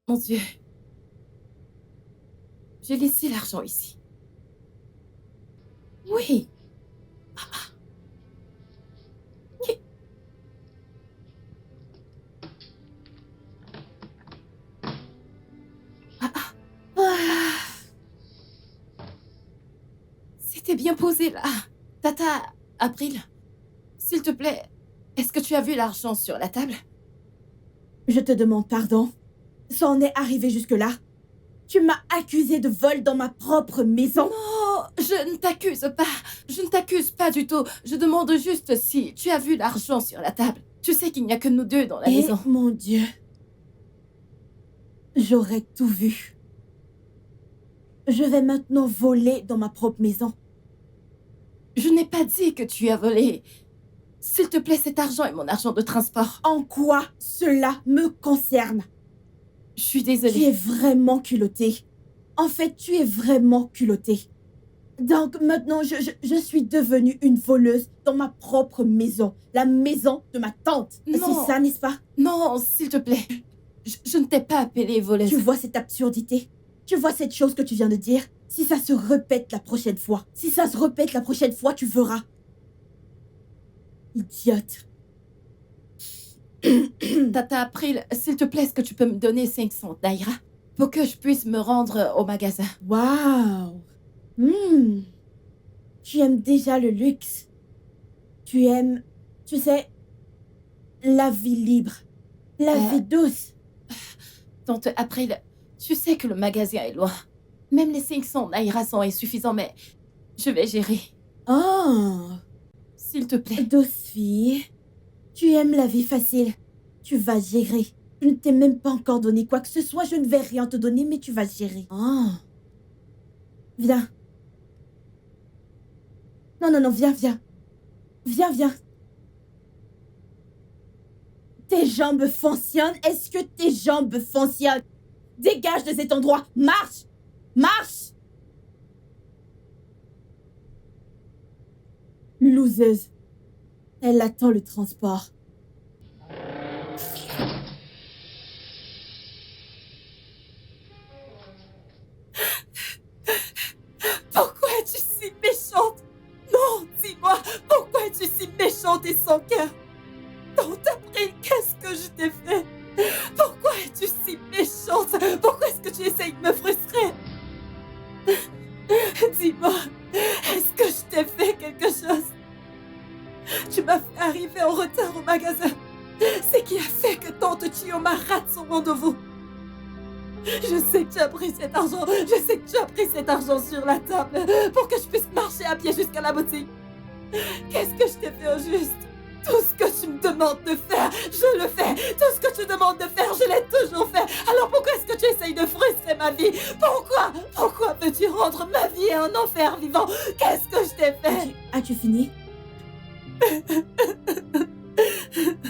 Mon Dieu. J'ai laissé l'argent ici. Oui. Qui- Ah, C'était bien posé là. Tata, April, s'il te plaît, est-ce que tu as vu l'argent sur la table? je te demande pardon. Ça en est arrivé jusque-là. Tu m'as accusé de vol dans ma propre maison. Non, je ne t'accuse pas. Je ne t'accuse pas du tout. Je demande juste si tu as vu l'argent sur la table. Tu sais qu'il n'y a que nous deux dans la Et maison. mon Dieu, j'aurais tout vu. Je vais maintenant voler dans ma propre maison. Je n'ai pas dit que tu as volé. S'il te plaît, cet argent est mon argent de transport. En quoi cela me concerne? Je suis Tu es désolée. vraiment culotté. En fait, tu es vraiment culotté. Donc maintenant, je suis devenue une voleuse dans ma propre maison. La maison de ma tante. Non. C'est ça, n'est-ce pas? Non, s'il te plaît. Je ne t'ai pas appelée voleuse. Tu vois cette absurdité? Tu vois cette chose que tu viens de dire? Si ça se répète la prochaine fois, si ça se répète la prochaine fois, tu verras. Idiote. Tata April, s'il te plaît, est-ce que tu peux me donner 500 naira pour que je puisse me rendre au magasin? Waouh. Tu aimes déjà le luxe. Tu aimes, tu sais, la vie libre. La vie douce. Tante April, tu sais que le magasin est loin. Même les 500 naira sont insuffisants, mais je vais gérer. Oh, S'il te plaît. douce fille. Tu aimes la vie facile. Tu vas gérer. Je ne t'ai même pas encore donné quoi que ce soit. Je ne vais rien te donner, mais tu vas gérer. Oh. Viens. Non, viens. Viens. Tes jambes fonctionnent? Est-ce que tes jambes fonctionnent? Dégage de cet endroit. Marche. Loseuse. Elle attend le transport. Pourquoi es-tu si méchante? Non, dis-moi, pourquoi es-tu si méchante et sans cœur? Tante April, qu'est-ce que je t'ai fait? Pourquoi es-tu si méchante? Pourquoi est-ce que tu essayes de me frustrer? Dis-moi, est-ce que je t'ai fait quelque chose? Tu m'as fait arriver en retard au magasin. C'est qui a fait que tante Chioma rate son rendez-vous. Je sais que tu as pris cet argent. Je sais que tu as pris cet argent sur la table pour que je puisse marcher à pied jusqu'à la boutique. Qu'est-ce que je t'ai fait au juste? Tout ce que tu me demandes de faire, je le fais. Tout ce que tu demandes de faire, je l'ai toujours fait. Alors pourquoi est-ce que tu essayes de frustrer ma vie? Pourquoi veux-tu rendre ma vie un enfer vivant? Qu'est-ce que je t'ai fait? As-tu fini?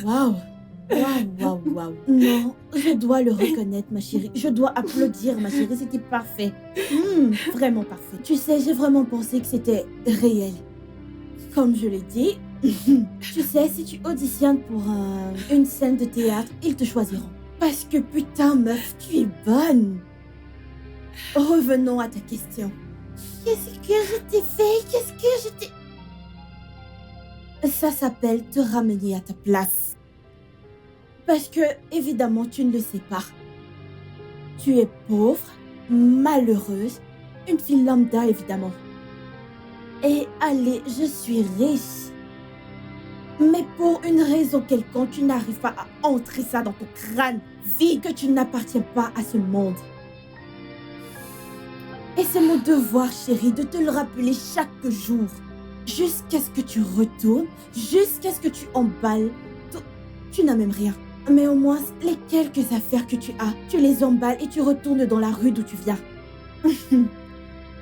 Waouh. Non, je dois le reconnaître, ma chérie. Je dois applaudir, ma chérie. C'était parfait. Vraiment parfait. Tu sais, j'ai vraiment pensé que c'était réel. Comme je l'ai dit, tu sais, si tu auditionnes pour une scène de théâtre, ils te choisiront. Parce que putain, meuf, tu es bonne. Revenons à ta question. Qu'est-ce que je t'ai fait? Ça s'appelle te ramener à ta place. Parce que, évidemment, tu ne le sais pas. Tu es pauvre, malheureuse, une fille lambda, évidemment. Et allez, je suis riche. Mais pour une raison quelconque, tu n'arrives pas à entrer ça dans ton crâne vide que tu n'appartiens pas à ce monde. Et c'est mon devoir, chérie, de te le rappeler chaque jour. Jusqu'à ce que tu retournes, jusqu'à ce que tu emballes. Tu n'as même rien. Mais au moins, les quelques affaires que tu as, tu les emballes et tu retournes dans la rue d'où tu viens.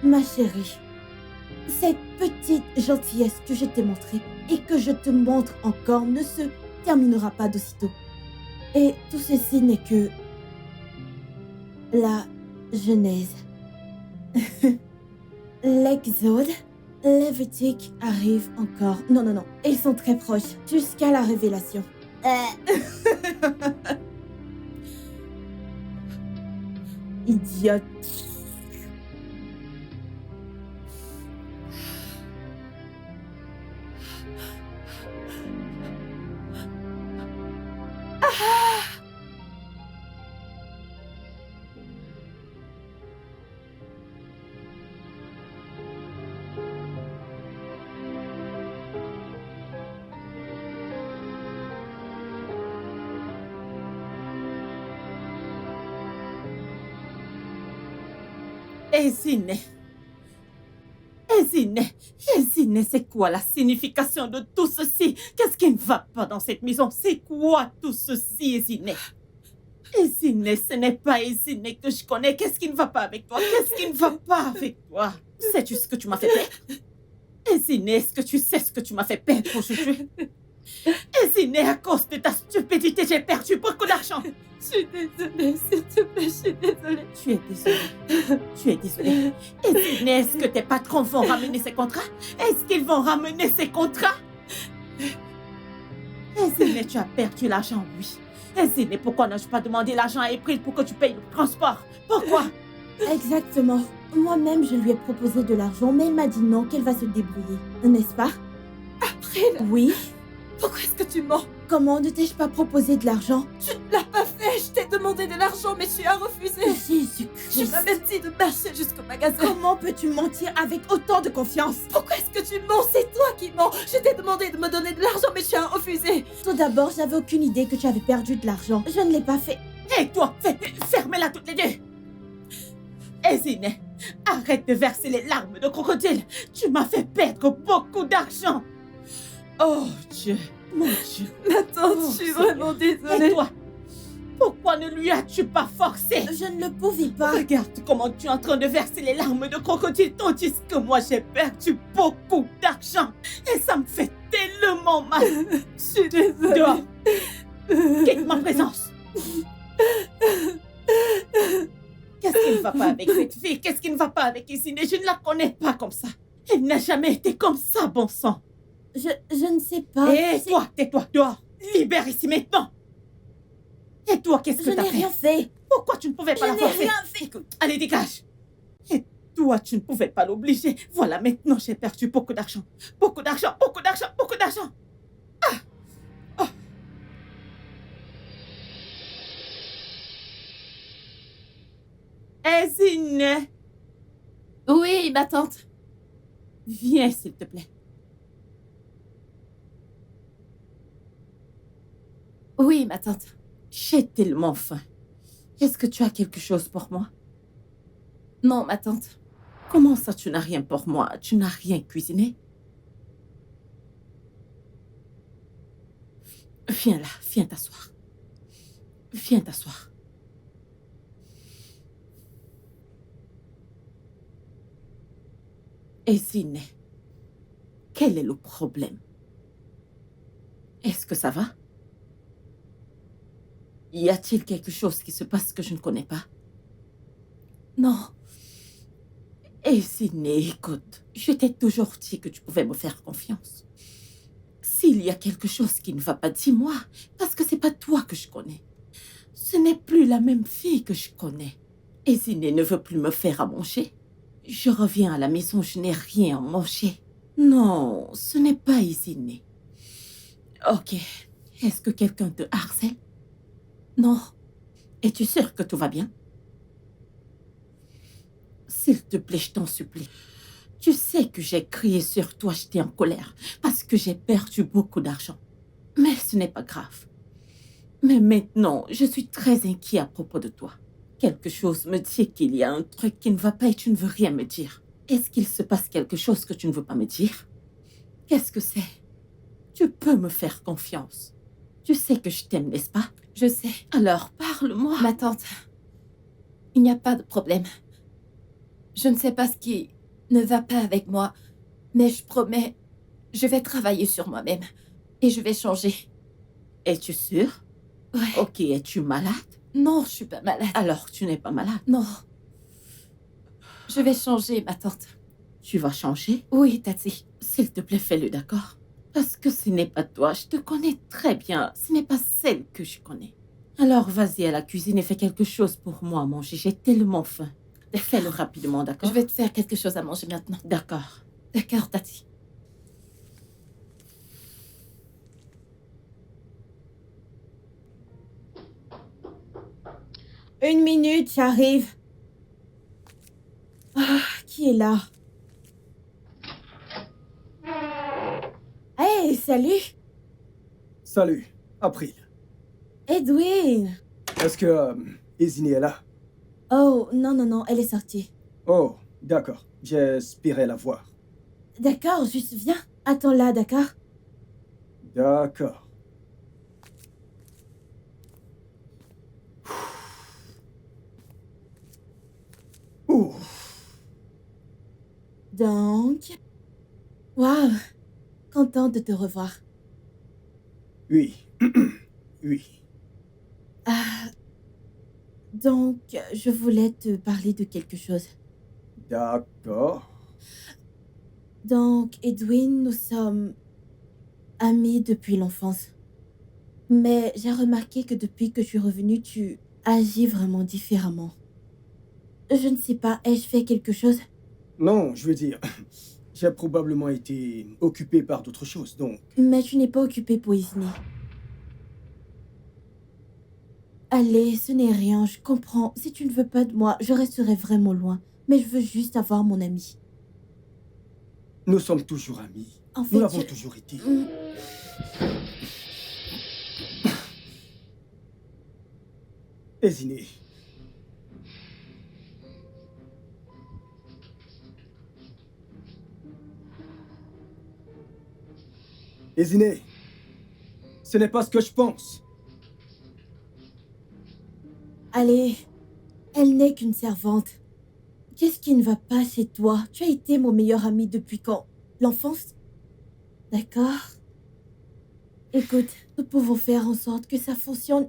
Ma chérie, cette petite gentillesse que je t'ai montrée et que je te montre encore ne se terminera pas d'aussitôt. Et tout ceci n'est que la genèse. L'Exode, Lévitique arrive encore. Non, ils sont très proches, jusqu'à la révélation. idiote. Ezineh, Ezineh, c'est quoi la signification de tout ceci? Qu'est-ce qui ne va pas dans cette maison? C'est quoi tout ceci, Ezineh? Ezineh, ce n'est pas Ezineh que je connais. Qu'est-ce qui ne va pas avec toi? Qu'est-ce qui ne va pas avec toi? Sais-tu ce que tu m'as fait perdre? Ezineh, est-ce que tu sais ce que tu m'as fait perdre aujourd'hui? Ezineh, à cause de ta stupidité, j'ai perdu beaucoup d'argent. Je suis désolée, s'il te plaît, je suis désolée. Tu es désolée. Tu es désolée. Ezineh, est-ce que tes patrons vont ramener ces contrats? Est-ce qu'ils vont ramener ces contrats? Ezineh, tu as perdu l'argent, oui. Ezineh, pourquoi n'ai-je pas demandé l'argent à April pour que tu payes le transport? Pourquoi? Exactement. Moi-même, je lui ai proposé de l'argent, mais elle m'a dit non, qu'elle va se débrouiller. N'est-ce pas? April, Oui. pourquoi est-ce que tu mens? Comment ne t'ai-je pas proposé de l'argent? Tu ne l'as pas fait, je t'ai demandé de l'argent, mais tu as refusé. Tu Jésus-Christ. m'as même dit de marcher jusqu'au magasin. Comment peux-tu mentir avec autant de confiance? Pourquoi est-ce que tu mens? C'est toi qui mens. Je t'ai demandé de me donner de l'argent, mais tu as refusé. Tout d'abord, j'avais aucune idée que tu avais perdu de l'argent. Je ne l'ai pas fait. Hé, toi, fermez-la toutes les deux. Ezineh, arrête de verser les larmes de crocodile. Tu m'as fait perdre beaucoup d'argent. Oh Dieu, mon Dieu. Ma tante, Oh, je suis Seigneur. vraiment désolée. Et toi, pourquoi ne lui as-tu pas forcé? Je ne le pouvais pas. Regarde comment tu es en train de verser les larmes de crocodile, tandis que moi j'ai perdu beaucoup d'argent. Et ça me fait tellement mal. Je suis désolée. Dehors, quitte ma présence. Qu'est-ce qui ne va pas avec cette fille? Qu'est-ce qui ne va pas avec Ezineh? Je ne la connais pas comme ça. Elle n'a jamais été comme ça, bon sang. Je ne sais pas. Et toi, tais-toi, dehors. Libère ici maintenant. Et toi, qu'est-ce Je que t'as n'ai fait? rien fait. Pourquoi tu ne pouvais pas Je la n'ai forcer? rien fait. Écoute, allez, dégage. Et toi, tu ne pouvais pas l'obliger. Voilà, maintenant, j'ai perdu beaucoup d'argent. Beaucoup d'argent, beaucoup d'argent, beaucoup d'argent. Ah! Oh. Ezineh, Oui, ma tante. viens, s'il te plaît. Oui, ma tante. J'ai tellement faim. Est-ce que tu as quelque chose pour moi? Non, ma tante. Comment ça, tu n'as rien pour moi? Tu n'as rien cuisiné? Viens là, viens t'asseoir. Viens t'asseoir. Ezineh, quel est le problème? Est-ce que ça va? Y a-t-il quelque chose qui se passe que je ne connais pas? Non. Ezineh, écoute, je t'ai toujours dit que tu pouvais me faire confiance. S'il y a quelque chose qui ne va pas, dis-moi, parce que c'est pas toi que je connais. Ce n'est plus la même fille que je connais. Ezineh ne veut plus me faire à manger. Je reviens à la maison, je n'ai rien à manger. Non, ce n'est pas Ezineh. Ok, est-ce que quelqu'un te harcèle? Non. Es-tu sûre que tout va bien? S'il te plaît, je t'en supplie. Tu sais que j'ai crié sur toi, j'étais en colère, parce que j'ai perdu beaucoup d'argent. Mais ce n'est pas grave. Mais maintenant, je suis très inquiet à propos de toi. Quelque chose me dit qu'il y a un truc qui ne va pas et tu ne veux rien me dire. Est-ce qu'il se passe quelque chose que tu ne veux pas me dire? Qu'est-ce que c'est? Tu peux me faire confiance. Tu sais que je t'aime, n'est-ce pas? Je sais. Alors, parle-moi. Ma tante, il n'y a pas de problème. Je ne sais pas ce qui ne va pas avec moi, mais je promets, je vais travailler sur moi-même et je vais changer. Es-tu sûre? Ouais. Ok, es-tu malade? Non, je suis pas malade. Alors, tu n'es pas malade. Non. Je vais changer, ma tante. Tu vas changer? Oui, Tati. S'il te plaît, fais-le, d'accord? Parce que ce n'est pas toi, je te connais très bien. Ce n'est pas celle que je connais. Alors, vas-y à la cuisine et fais quelque chose pour moi à manger. J'ai tellement faim. Fais-le rapidement, d'accord? Je vais te faire quelque chose à manger maintenant. D'accord. D'accord, Tati. Une minute, j'arrive. Ah, qui est là? Hey, salut! Salut, April. Edwin! Est-ce que Izine est là? Oh, non, non, non, elle est sortie. Oh, d'accord. J'espérais la voir. D'accord, juste viens. Attends là, d'accord? D'accord. Ouh, Donc... Waouh! Contente de te revoir. oui. Oui. Ah, donc, je voulais te parler de quelque chose. D'accord. Donc, Edwin, nous sommes amis depuis l'enfance. Mais j'ai remarqué que depuis que je suis revenue, tu agis vraiment différemment. Je ne sais pas, ai-je fait quelque chose? Non, je veux dire, j'ai probablement été occupé par d'autres choses, donc... Mais tu n'es pas occupé pour Isney. Allez, ce n'est rien, je comprends. Si tu ne veux pas de moi, je resterai vraiment loin. Mais je veux juste avoir mon ami. Nous sommes toujours amis. En fait, Nous l'avons je- toujours été. Hmm, Izine. Izine. Ce n'est pas ce que je pense. Allez, elle n'est qu'une servante. Qu'est-ce qui ne va pas chez toi? Tu as été mon meilleur ami depuis quand? L'enfance? D'accord. Écoute, nous pouvons faire en sorte que ça fonctionne.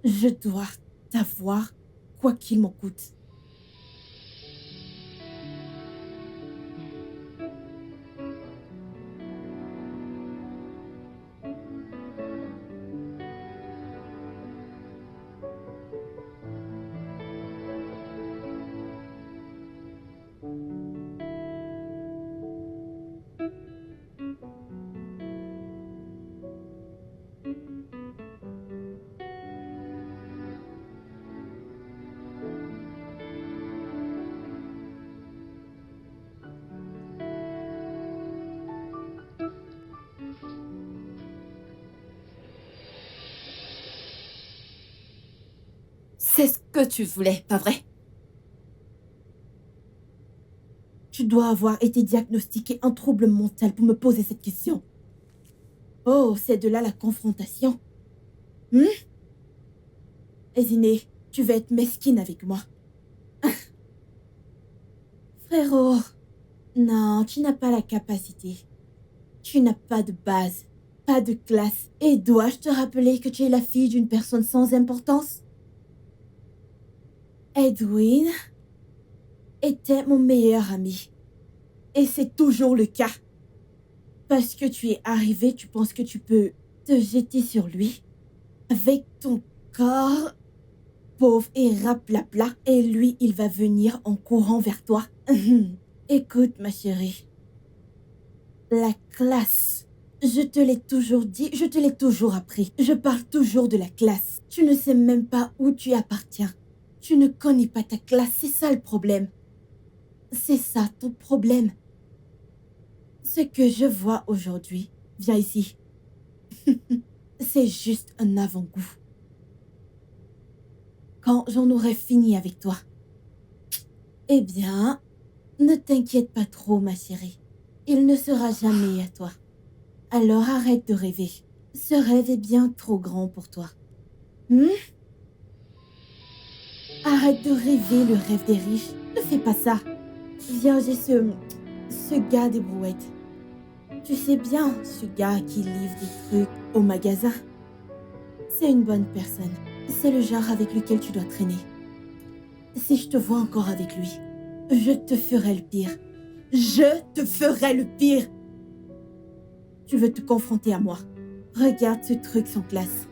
Je dois t'avoir, quoi qu'il m'en coûte. C'est ce que tu voulais, pas vrai? Tu dois avoir été diagnostiqué un trouble mental pour me poser cette question. Oh, c'est de là la confrontation. Ezine, tu vas être mesquine avec moi. Frérot, non, tu n'as pas la capacité. Tu n'as pas de base, pas de classe. Et dois-je te rappeler que tu es la fille d'une personne sans importance? Edwin était mon meilleur ami. Et c'est toujours le cas. Parce que tu es arrivé, tu penses que tu peux te jeter sur lui avec ton corps pauvre et raplapla. Et lui, il va venir en courant vers toi. Écoute, ma chérie. La classe. Je te l'ai toujours dit, je te l'ai toujours appris. Je parle toujours de la classe. Tu ne sais même pas où tu appartiens. Tu ne connais pas ta classe, c'est ça le problème. C'est ça ton problème. Ce que je vois aujourd'hui, viens ici. C'est juste un avant-goût. Quand j'en aurai fini avec toi. Eh bien, ne t'inquiète pas trop, ma chérie. Il ne sera jamais à toi. Alors arrête de rêver. Ce rêve est bien trop grand pour toi. Arrête de rêver le rêve des riches. Ne fais pas ça. Viens, j'ai ce gars des brouettes. Tu sais bien, ce gars qui livre des trucs au magasin. C'est une bonne personne. C'est le genre avec lequel tu dois traîner. Si je te vois encore avec lui, je te ferai le pire. Je te ferai le pire. Tu veux te confronter à moi. Regarde ce truc sans classe.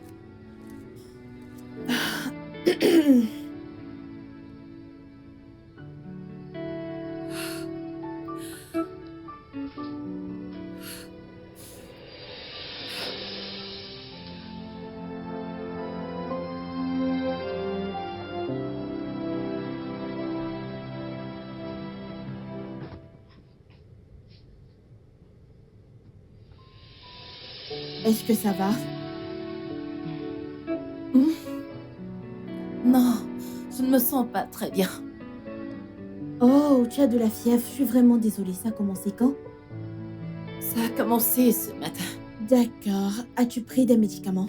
Est-ce que ça va? Non, je ne me sens pas très bien. Oh, tu as de la fièvre. Je suis vraiment désolée. Ça a commencé quand? Ça a commencé ce matin. D'accord. As-tu pris des médicaments?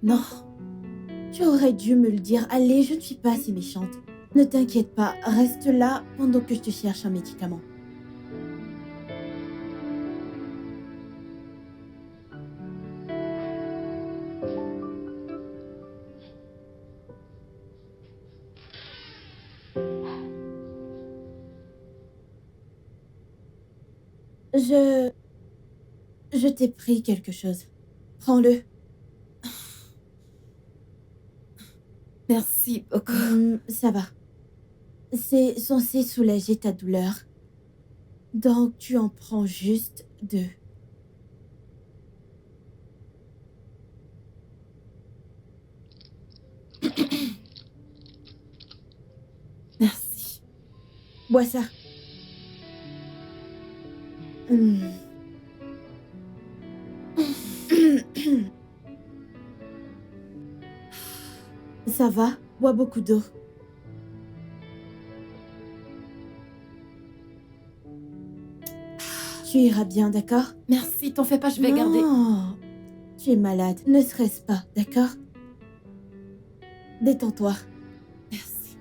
Non, Tu aurais dû me le dire. Allez, je ne suis pas si méchante. Ne t'inquiète pas. Reste là pendant que je te cherche un médicament. Je t'ai pris quelque chose. Prends-le. merci beaucoup. Ça va. C'est censé soulager ta douleur. Donc, tu en prends juste 2. Merci. Bois ça. Ça va? Bois beaucoup d'eau. Tu iras bien, d'accord? Merci, t'en fais pas, je vais garder. Non, tu es malade. Ne stresse pas, d'accord? Détends-toi. Merci.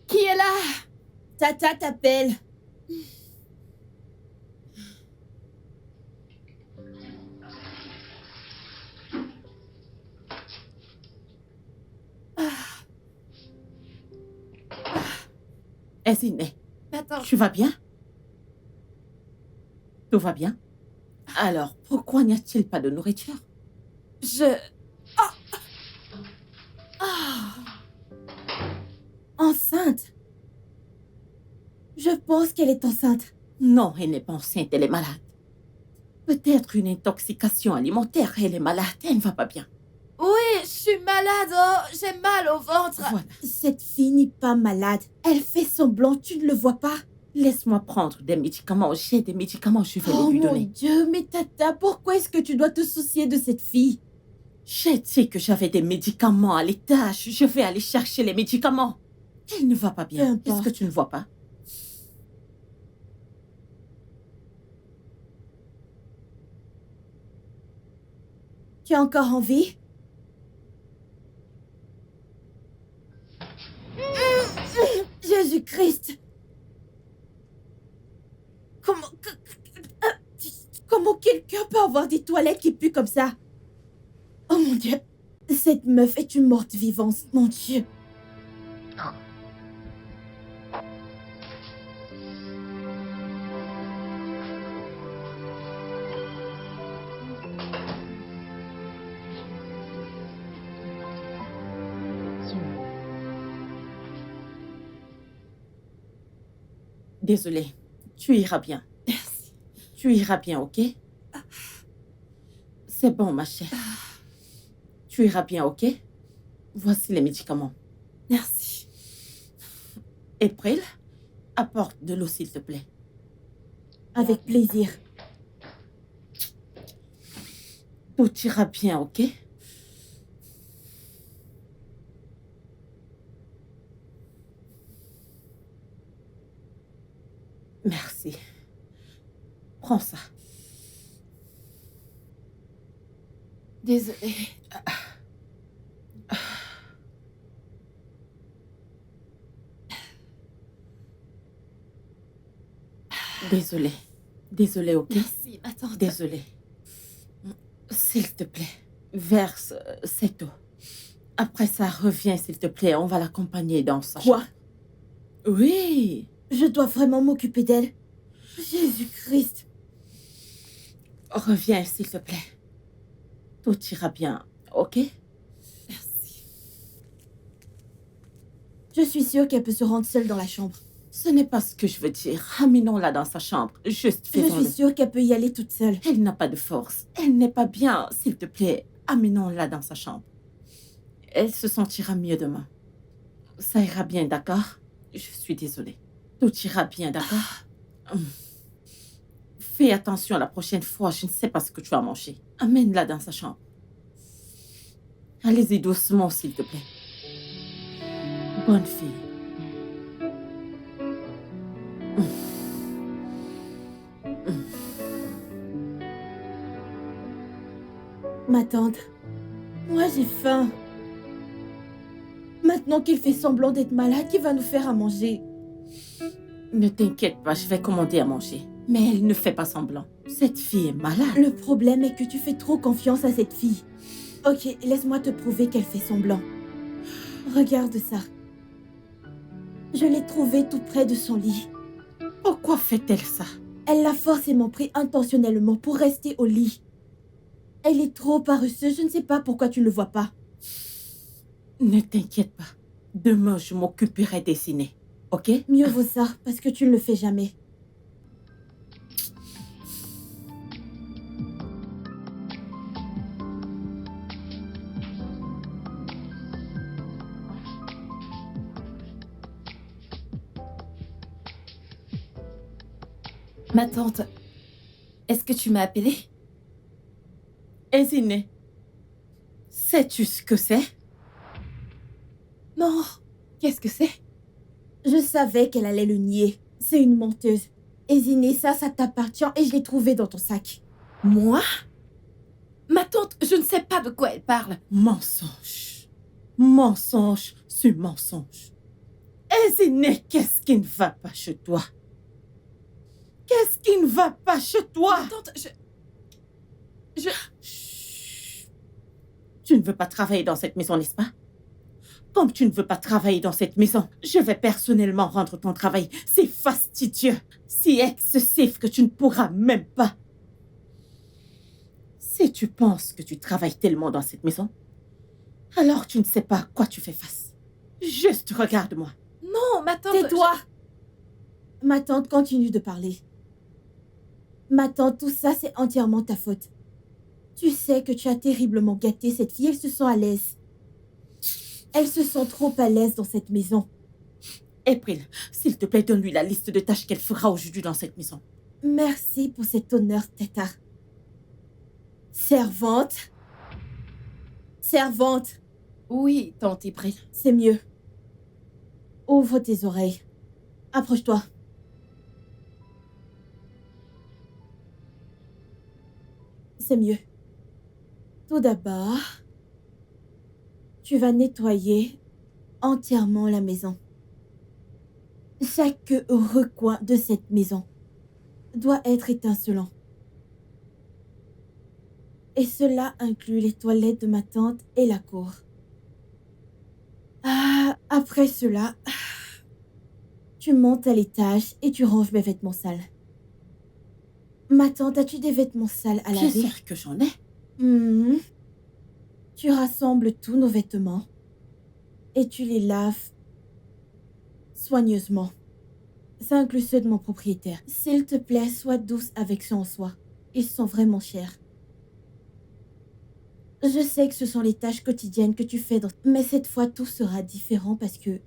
Qui est là? Tata t'appelle. Esine, Attends, tu vas bien? Tout va bien? Alors, pourquoi n'y a-t-il pas de nourriture? je... Enceinte. Je pense qu'elle est enceinte. Non, elle n'est pas enceinte, elle est malade. Peut-être une intoxication alimentaire, elle est malade, elle ne va pas bien. Oui, je suis malade, oh, j'ai mal au ventre. Voilà, Cette fille n'est pas malade. Elle fait semblant, tu ne le vois pas? laisse-moi prendre des médicaments, j'ai des médicaments, je vais les Oh lui mon donner. Dieu, mais Tata, pourquoi est-ce que tu dois te soucier de cette fille? J'ai dit que j'avais des médicaments à l'étage, je vais aller chercher les médicaments. Elle ne va pas Peu bien, importe. est-ce que tu ne vois pas? Tu as encore envie? Jésus-Christ! Comment quelqu'un peut avoir des toilettes qui puent comme ça? Oh mon Dieu! Cette meuf est une morte vivante, mon Dieu! Désolée, tu iras bien. Merci. Tu iras bien, ok? C'est bon, ma chère. Tu iras bien, ok? Voici les médicaments. Merci. April, apporte de l'eau, s'il te plaît. Avec plaisir. Tout ira bien, ok? Merci. Prends ça. Désolée. Désolée. Désolée, ok? Merci, ma tante. Désolée. S'il te plaît, verse cette eau. Après ça, reviens, s'il te plaît. On va l'accompagner dans sa Quoi? chambre. Oui. Je dois vraiment m'occuper d'elle. Jésus-Christ. Reviens, s'il te plaît. Tout ira bien, ok? Merci. Je suis sûre qu'elle peut se rendre seule dans la chambre. Ce n'est pas ce que je veux dire. Ramenons-la dans sa chambre. Juste Je faisons-le. suis sûre qu'elle peut y aller toute seule. Elle n'a pas de force. Elle n'est pas bien. S'il te plaît, amenons-la dans sa chambre. Elle se sentira mieux demain. Ça ira bien, d'accord? Je suis désolée. Tout ira bien, d'accord? Fais attention la prochaine fois. Je ne sais pas ce que tu vas manger. Amène-la dans sa chambre. Allez-y doucement, s'il te plaît. Bonne fille. Ma tante, moi j'ai faim. Maintenant qu'il fait semblant d'être malade, qui va nous faire à manger? Ne t'inquiète pas, je vais commander à manger. Mais elle ne fait pas semblant. Cette fille est malade. Le problème est que tu fais trop confiance à cette fille. Ok, laisse-moi te prouver qu'elle fait semblant. Regarde ça. Je l'ai trouvée tout près de son lit. Pourquoi fait-elle ça? Elle l'a forcément pris intentionnellement pour rester au lit. Elle est trop paresseuse, je ne sais pas pourquoi tu ne le vois pas. Ne t'inquiète pas. Demain, je m'occuperai des ciné. Ok? Mieux vaut ça, parce que tu ne le fais jamais. Ma tante, est-ce que tu m'as appelée? Ziné, sais-tu ce que c'est? Non. Qu'est-ce que c'est? Je savais qu'elle allait le nier. C'est une menteuse. Ziné, ça t'appartient et je l'ai trouvé dans ton sac. Moi? Ma tante, je ne sais pas de quoi elle parle. Mensonge. Mensonge sur mensonge. Ziné, qu'est-ce qui ne va pas chez toi? Qu'est-ce qui ne va pas chez toi? Ma tante, Chut. Tu ne veux pas travailler dans cette maison, n'est-ce pas? Comme tu ne veux pas travailler dans cette maison, je vais personnellement rendre ton travail. C'est fastidieux, si excessif que tu ne pourras même pas. Si tu penses que tu travailles tellement dans cette maison, alors tu ne sais pas à quoi tu fais face. Juste regarde-moi. Non, ma tante... Tais-toi! Ma tante continue de parler. Ma tante, tout ça, c'est entièrement ta faute. Tu sais que tu as terriblement gâté cette fille, elle se sent à l'aise. Elle se sent trop à l'aise dans cette maison. April, s'il te plaît, donne-lui la liste de tâches qu'elle fera aujourd'hui dans cette maison. Merci pour cet honneur, Teta. Servante. Servante, Oui, tante April. c'est mieux. Ouvre tes oreilles. Approche-toi. C'est mieux. Tout d'abord, tu vas nettoyer entièrement la maison. Chaque recoin de cette maison doit être étincelant. Et cela inclut les toilettes de ma tante et la cour. Après cela, tu montes à l'étage et tu ranges mes vêtements sales. Ma tante, as-tu des vêtements sales à Bien laver? sûr que j'en ai. Mhm. Tu rassembles tous nos vêtements et tu les laves soigneusement. Ça inclut ceux de mon propriétaire. S'il te plaît, sois douce avec ceux en soi. Ils sont vraiment chers. Je sais que ce sont les tâches quotidiennes que tu fais, mais cette fois tout sera différent parce que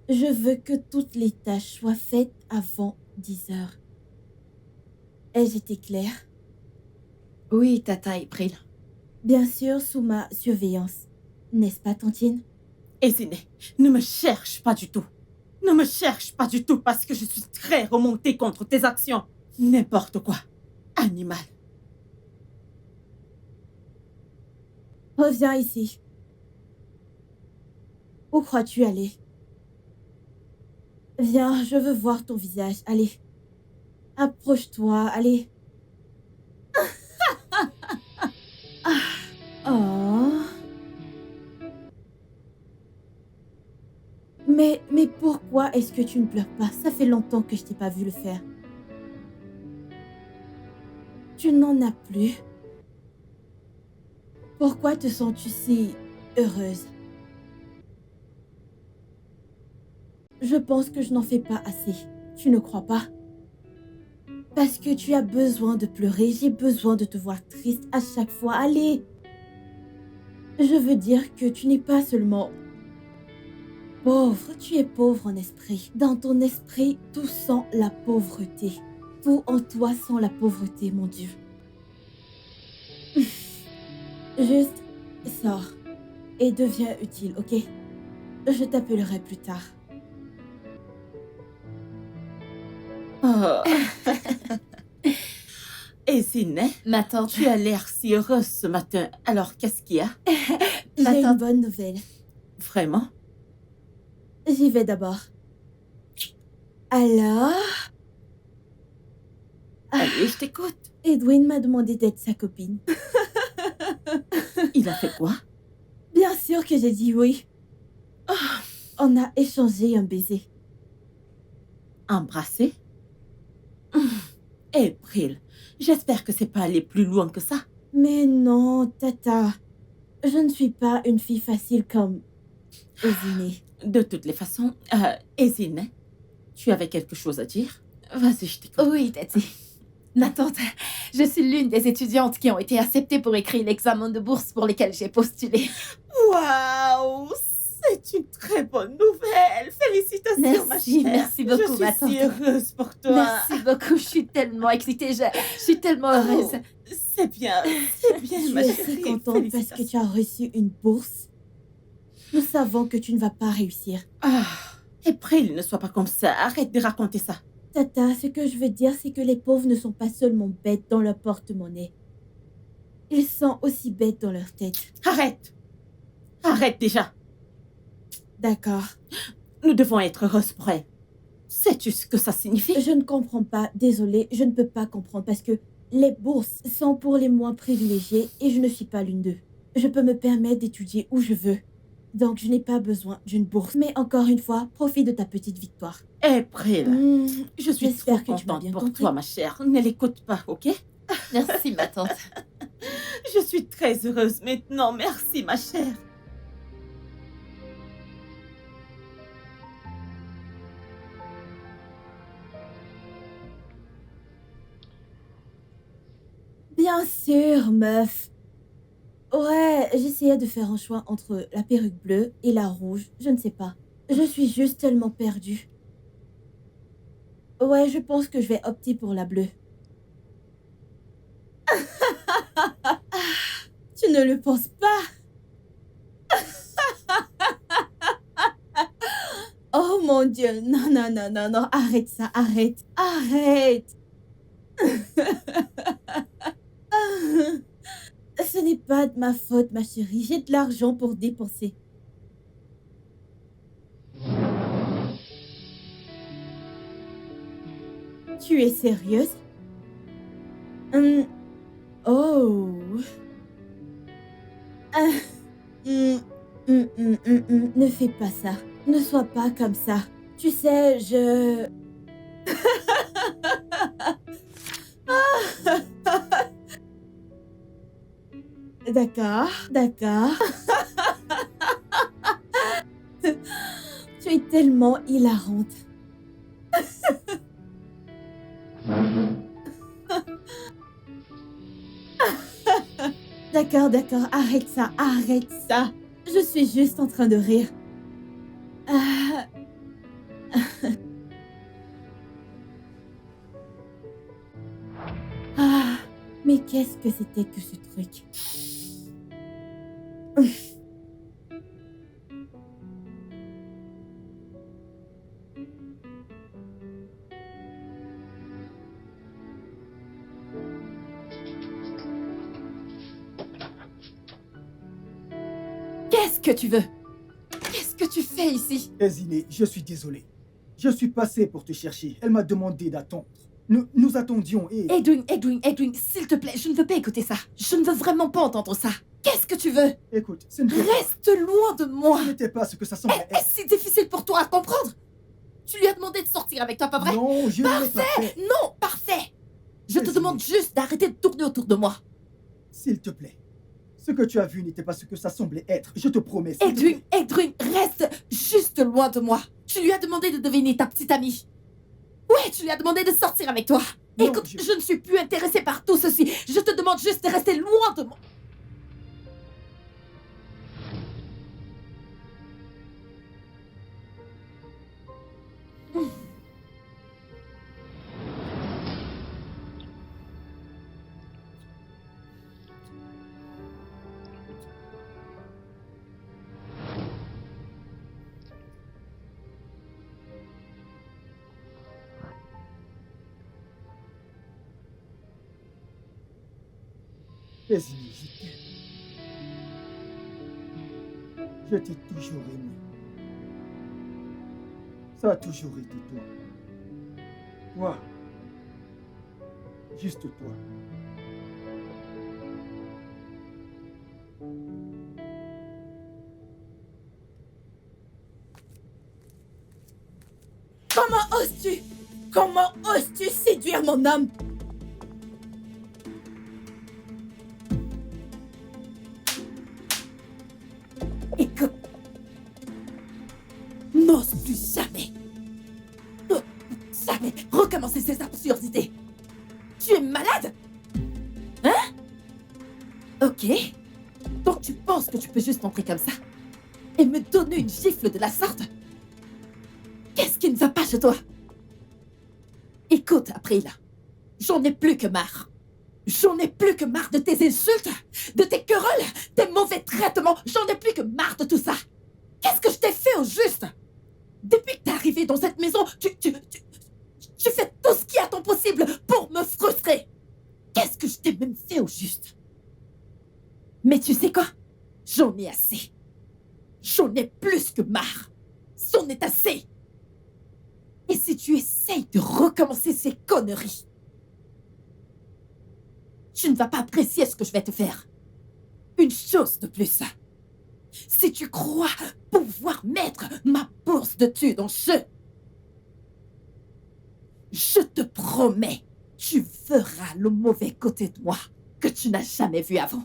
je veux que toutes les tâches soient faites avant 10 heures. Ai-je été claire? Oui, tata April. Bien sûr, sous ma surveillance. N'est-ce pas, tantine? Ziné, ne me cherche pas du tout. Ne me cherche pas du tout parce que je suis très remontée contre tes actions. N'importe quoi. Animal. Reviens ici. Où crois-tu aller? Viens, je veux voir ton visage. Allez. Approche-toi, allez. Oh. Mais pourquoi est-ce que tu ne pleures pas? Ça fait longtemps que je t'ai pas vu le faire. Tu n'en as plus. Pourquoi te sens-tu si heureuse? Je pense que je n'en fais pas assez. Tu ne crois pas? Parce que tu as besoin de pleurer. J'ai besoin de te voir triste à chaque fois. Allez. Je veux dire que tu n'es pas seulement pauvre. Tu es pauvre en esprit. Dans ton esprit, tout sent la pauvreté. Tout en toi sent la pauvreté, mon Dieu. Juste sors et deviens utile, ok? Je t'appellerai plus tard. Oh. Ezine, Ma tante, tu as l'air si heureuse ce matin. Alors, qu'est-ce qu'il y a? J'ai Ma une tante. bonne nouvelle. Vraiment? J'y vais d'abord. Alors, Allez, je t'écoute. Edwin m'a demandé d'être sa copine. Il a fait quoi? Bien sûr que j'ai dit oui. On a échangé un baiser. Embrassé? April, j'espère que c'est pas allé plus loin que ça. Mais non, Tata. Je ne suis pas une fille facile comme Ezine. De toutes les façons, Ezine, tu avais quelque chose à dire? Vas-y, je t'écoute. Oui, Tati. Ma tante, je suis l'une des étudiantes qui ont été acceptées pour écrire l'examen de bourse pour lesquels j'ai postulé. Waouh, c'est une très bonne nouvelle. Félicitations, ma Merci, chère. merci beaucoup, je ma suis si tante. heureuse pour toi. Merci beaucoup, je suis tellement excitée, je suis tellement heureuse. Oh, c'est bien, Je ma suis chérie. si contente parce que tu as reçu une bourse. Nous savons que tu ne vas pas réussir. Ah, April, ne sois pas comme ça. Arrête de raconter ça. Tata, ce que je veux dire, c'est que les pauvres ne sont pas seulement bêtes dans leur porte-monnaie. Ils sont aussi bêtes dans leur tête. Arrête. Arrête déjà. D'accord. Nous devons être heureuses pour elle. Sais-tu ce que ça signifie? Je ne comprends pas. Désolée, je ne peux pas comprendre parce que les bourses sont pour les moins privilégiés et je ne suis pas l'une d'eux. Je peux me permettre d'étudier où je veux. Donc, je n'ai pas besoin d'une bourse. Mais encore une fois, profite de ta petite victoire. April, je suis trop j'espère que tu m'as contente bien pour compris. toi, ma chère. Ne l'écoute pas, ok? Merci, ma tante. Je suis très heureuse maintenant. Merci, ma chère. Bien sûr, meuf. Ouais, j'essayais de faire un choix entre la perruque bleue et la rouge. Je ne sais pas. Je suis juste tellement perdue. Ouais, je pense que je vais opter pour la bleue. Tu ne le penses pas? Oh mon Dieu, non, non, non, non, non, arrête ça, arrête, arrête. Ce n'est pas de ma faute, ma chérie, j'ai de l'argent pour dépenser. Tu es sérieuse? Oh. Ne fais pas ça. Ne sois pas comme ça. Tu sais, je... D'accord, d'accord. Tu es tellement hilarante. D'accord, d'accord, arrête ça, arrête ça. Je suis juste en train de rire. Ah. Ah, mais qu'est-ce que c'était que ce truc? Qu'est-ce que tu veux? Qu'est-ce que tu fais ici? Ezine, je suis désolé. Je suis passé pour te chercher. Elle m'a demandé d'attendre. Nous attendions et... Edwin, s'il te plaît, je ne veux pas écouter ça. Je ne veux vraiment pas entendre ça. Qu'est-ce que tu veux? Écoute, ce n'était pas... Reste loin de moi. Ce n'était pas ce que ça semblait être. Est-ce si difficile pour toi à comprendre? Tu lui as demandé de sortir avec toi, pas vrai? Non, je ne l'ai pas fait. Non, parfait. Je te Vas-y. demande juste d'arrêter de tourner autour de moi. S'il te plaît. Ce que tu as vu n'était pas ce que ça semblait être. Je te promets. s'il te plaît. Edwin, reste juste loin de moi. Tu lui as demandé de devenir ta petite amie. Ouais, tu lui as demandé de sortir avec toi. Non, Écoute, je ne suis plus intéressée par tout ceci. Je te demande juste de rester loin de moi. Désigné, je t'aime. Je t'ai toujours aimé. Ça a toujours été toi. Toi. Juste toi. Comment oses-tu? Comment oses-tu séduire mon homme? Écoute. N'ose plus jamais. Jamais recommencer ces absurdités. Tu es malade? Hein? Ok. Donc tu penses que tu peux juste entrer comme ça et me donner une gifle de la sorte? Qu'est-ce qui ne va pas chez toi? Écoute, April, j'en ai plus que marre. J'en ai plus que marre de tes insultes, de tes querelles, tes mauvais traitements. J'en ai plus que marre de tout ça. Qu'est-ce que je t'ai fait au juste? Depuis que t'es arrivé dans cette maison, tu fais tout ce qui est à ton possible pour me frustrer. Qu'est-ce que je t'ai même fait au juste? Mais tu sais quoi? J'en ai assez. J'en ai plus que marre. C'en est assez. Et si tu essayes de recommencer ces conneries, tu ne vas pas apprécier ce que je vais te faire. Une chose de plus. Si tu crois pouvoir mettre ma bourse de thunes en jeu, je te promets, tu verras le mauvais côté de moi que tu n'as jamais vu avant.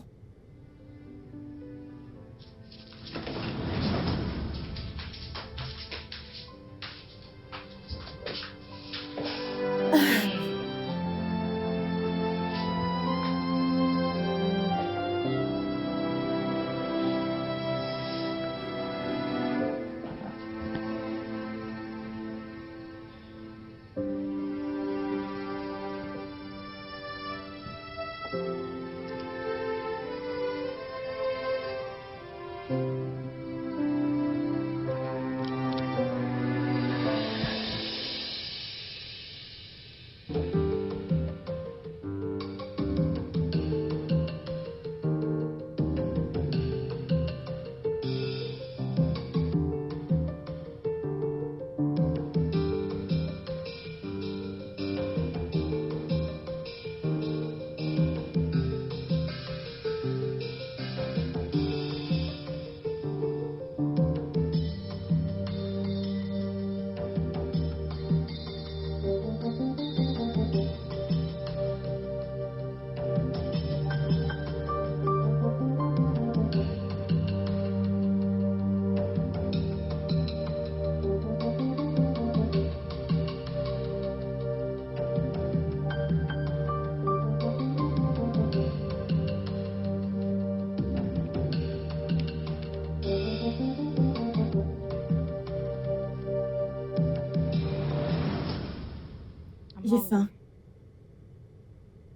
J'ai faim.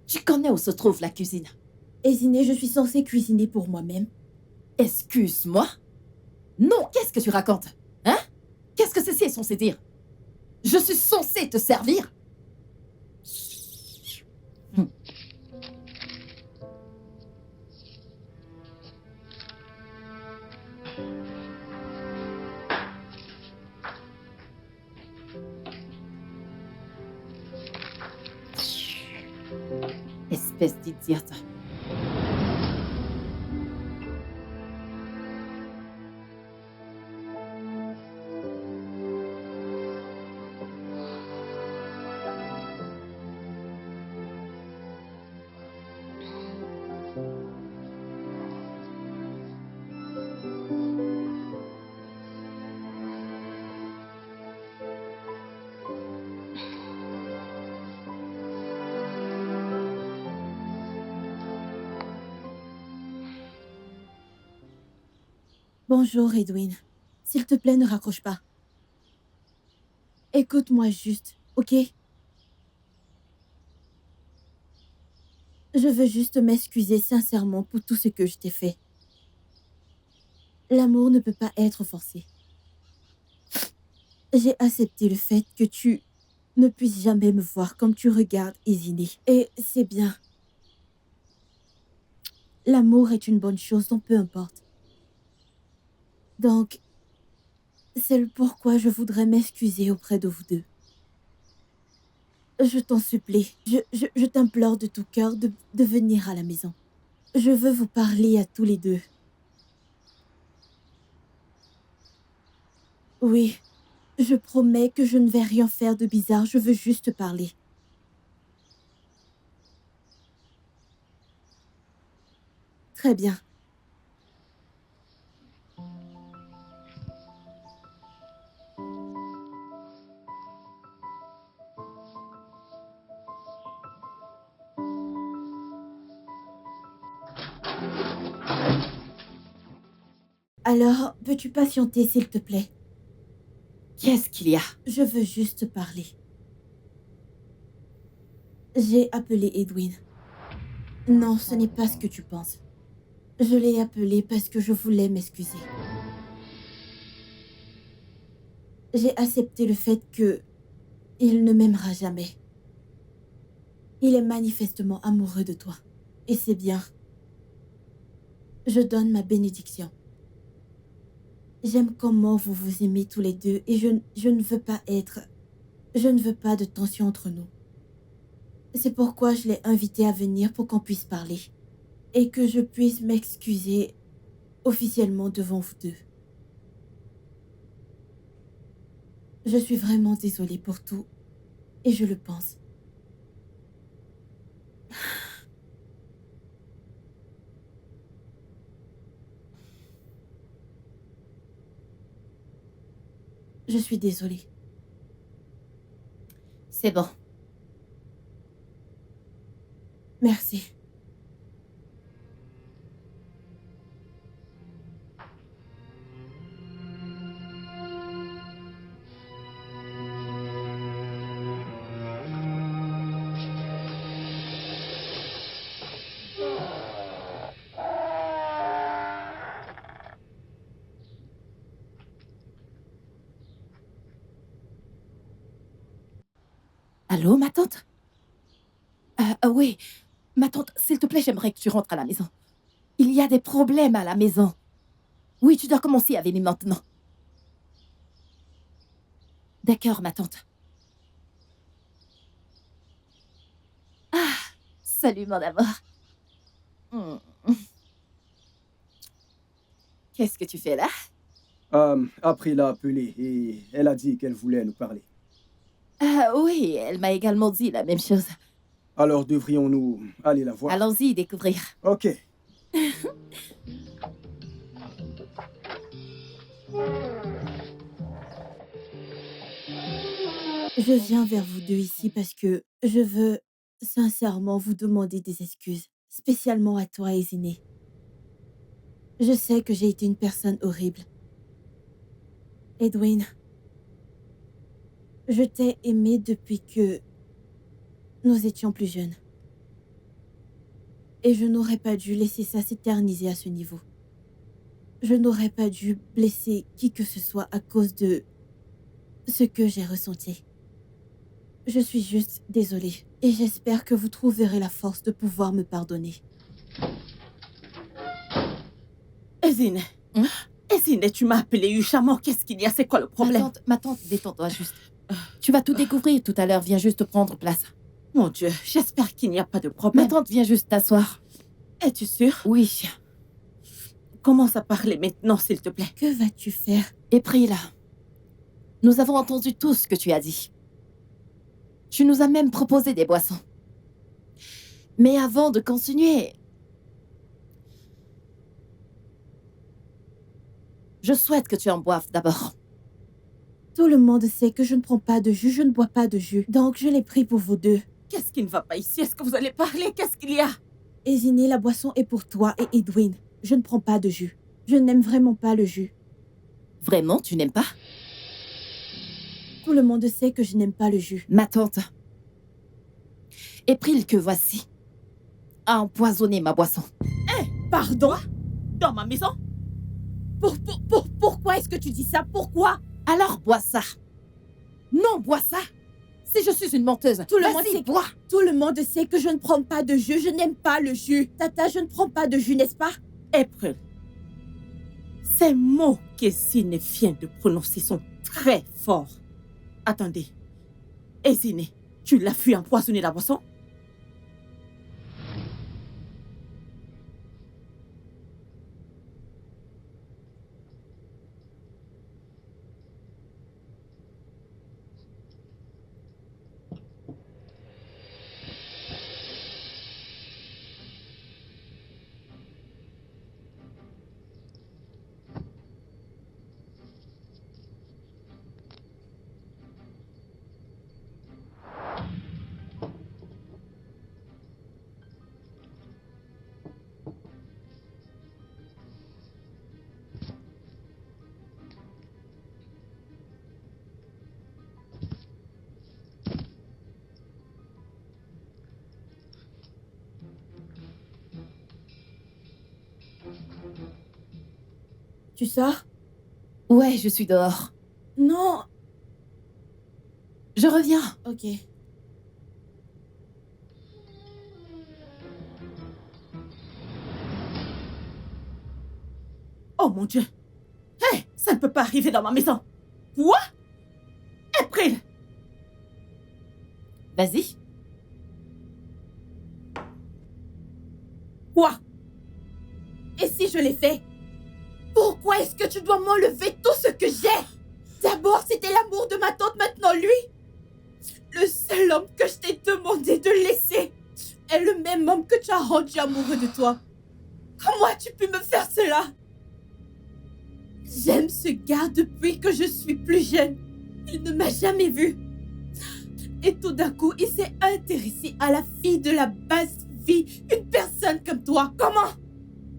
Tu connais où se trouve la cuisine? Ésiné, je suis censée cuisiner pour moi-même. Excuse-moi? Non, qu'est-ce que tu racontes? Hein? Qu'est-ce que ceci est censé dire? Je suis censée te servir? Espèce d'idiote. Bonjour, Edwin. S'il te plaît, ne raccroche pas. Écoute-moi juste, ok? Je veux juste m'excuser sincèrement pour tout ce que je t'ai fait. L'amour ne peut pas être forcé. J'ai accepté le fait que tu ne puisses jamais me voir comme tu regardes Izine. Et c'est bien. L'amour est une bonne chose, donc peu importe. Donc, c'est pourquoi je voudrais m'excuser auprès de vous deux. Je t'en supplie, je t'implore de tout cœur de venir à la maison. Je veux vous parler à tous les deux. Oui, je promets que je ne vais rien faire de bizarre, je veux juste parler. Très bien. Alors, peux-tu patienter, s'il te plaît? Qu'est-ce qu'il y a? Je veux juste parler. J'ai appelé Edwin. Non, ce n'est pas ce que tu penses. Je l'ai appelé parce que je voulais m'excuser. J'ai accepté le fait que il ne m'aimera jamais. Il est manifestement amoureux de toi. Et c'est bien. Je donne ma bénédiction. J'aime comment vous vous aimez tous les deux et je ne veux pas être... Je ne veux pas de tension entre nous. C'est pourquoi je l'ai invité à venir pour qu'on puisse parler. Et que je puisse m'excuser officiellement devant vous deux. Je suis vraiment désolée pour tout. Et je le pense. Je suis désolée. C'est bon. Merci. Allô, ma tante? Oui, ma tante, s'il te plaît, j'aimerais que tu rentres à la maison. Il y a des problèmes à la maison. Oui, tu dois commencer à venir maintenant. D'accord, ma tante. Ah, salut, mon amour. Hmm. Qu'est-ce que tu fais là? Après, l'a appelée et elle a dit qu'elle voulait nous parler. Ah oui, elle m'a également dit la même chose. Alors, devrions-nous aller la voir? Allons-y découvrir. Ok. Je viens vers vous deux ici parce que je veux sincèrement vous demander des excuses, spécialement à toi, Izine. Je sais que j'ai été une personne horrible. Edwin, je t'ai aimé depuis que nous étions plus jeunes. Et je n'aurais pas dû laisser ça s'éterniser à ce niveau. Je n'aurais pas dû blesser qui que ce soit à cause de ce que j'ai ressenti. Je suis juste désolée et j'espère que vous trouverez la force de pouvoir me pardonner. Ezine. Ezine, tu m'as appelé Uchamon. Qu'est-ce qu'il y a? C'est quoi le problème? Ma tante, détends-toi juste. Tu vas tout découvrir tout à l'heure. Viens juste prendre place. Mon Dieu, j'espère qu'il n'y a pas de Ma problème. tante vient juste t'asseoir. Es-tu sûre? Oui. Commence à parler maintenant, s'il te plaît. Que vas-tu faire? Et prie là. Nous avons entendu tout ce que tu as dit. Tu nous as même proposé des boissons. Mais avant de continuer, je souhaite que tu en boives d'abord. Tout le monde sait que je ne prends pas de jus, je ne bois pas de jus. Donc je l'ai pris pour vous deux. Qu'est-ce qui ne va pas ici? Est-ce que vous allez parler? Qu'est-ce qu'il y a? Ezineh, la boisson est pour toi et Edwin. Je ne prends pas de jus. Je n'aime vraiment pas le jus. Vraiment, tu n'aimes pas? Tout le monde sait que je n'aime pas le jus. Ma tante, April que voici, a empoisonné ma boisson. Pardon? Dans ma maison? Pourquoi est-ce que tu dis ça? Pourquoi? Alors bois ça. Non, bois ça. Si je suis une menteuse, Tout le vas-y, monde sait- bois. Tout le monde sait que je ne prends pas de jus. Je n'aime pas le jus. Tata, je ne prends pas de jus, n'est-ce pas? April. Ces mots qu'Ezineh vient de prononcer sont très forts. Attendez. Ezineh, tu l'as vu empoisonner la boisson? Tu sors? Ouais, je suis dehors. Non. Je reviens. Ok. Oh mon Dieu! Hé! Ça ne peut pas arriver dans ma maison! Quoi? April! Vas-y. Quoi? Et si je l'ai fait? Pourquoi est-ce que tu dois m'enlever tout ce que j'ai? D'abord, c'était l'amour de ma tante, maintenant lui. Le seul homme que je t'ai demandé de laisser est le même homme que tu as rendu amoureux de toi. Comment as-tu pu me faire cela? J'aime ce gars depuis que je suis plus jeune. Il ne m'a jamais vue. Et tout d'un coup, il s'est intéressé à la fille de la basse vie. Une personne comme toi. Comment?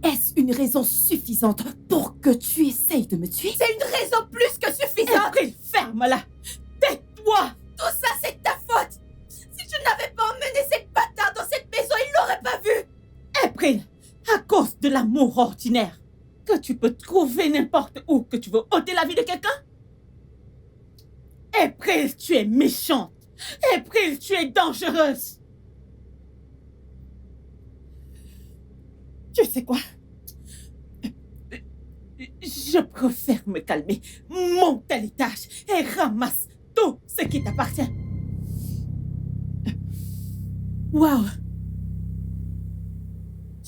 Est-ce une raison suffisante pour que tu essayes de me tuer? C'est une raison plus que suffisante. April, ferme-la! Tais-toi! Tout ça, c'est de ta faute. Si tu n'avais pas emmené cette bâtarde dans cette maison, il l'aurait pas vu. April, à cause de l'amour ordinaire que tu peux trouver n'importe où que tu veux ôter la vie de quelqu'un? April, tu es méchante! April, tu es dangereuse! Tu sais quoi? Je préfère me calmer, monte à l'étage et ramasse tout ce qui t'appartient. Waouh.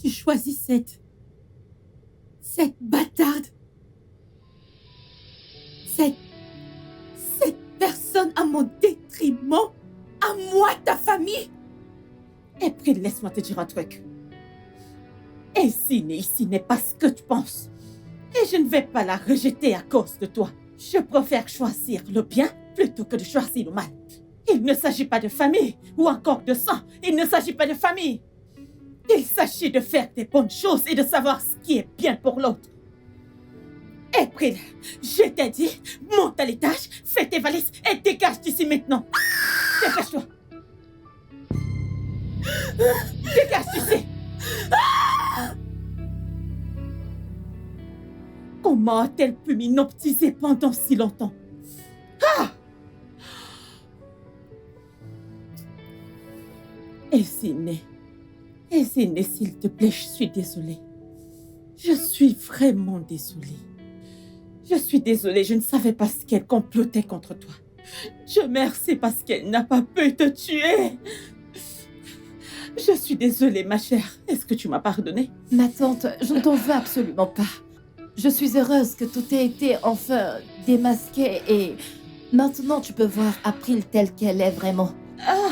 Tu choisis cette bâtarde. Cette personne à mon détriment. À moi, ta famille. April, laisse-moi te dire un truc. Ezineh ici n'est pas ce que tu penses. Et je ne vais pas la rejeter à cause de toi. Je préfère choisir le bien plutôt que de choisir le mal. Il ne s'agit pas de famille ou encore de sang. Il ne s'agit pas de famille. Il s'agit de faire des bonnes choses et de savoir ce qui est bien pour l'autre. April, je t'ai dit, monte à l'étage, fais tes valises et dégage d'ici maintenant. Dépêche-toi. Dégage d'ici. Comment a-t-elle pu m'inoptiser pendant si longtemps? Ezineh, s'il te plaît, je suis désolée. Je suis vraiment désolée. Je suis désolée, je ne savais pas ce qu'elle complotait contre toi. Dieu merci parce qu'elle n'a pas pu te tuer. Je suis désolée, ma chère. Est-ce que tu m'as pardonné? Ma tante, je ne t'en veux absolument pas. Je suis heureuse que tout ait été enfin démasqué et maintenant tu peux voir April telle qu'elle est vraiment. Ah,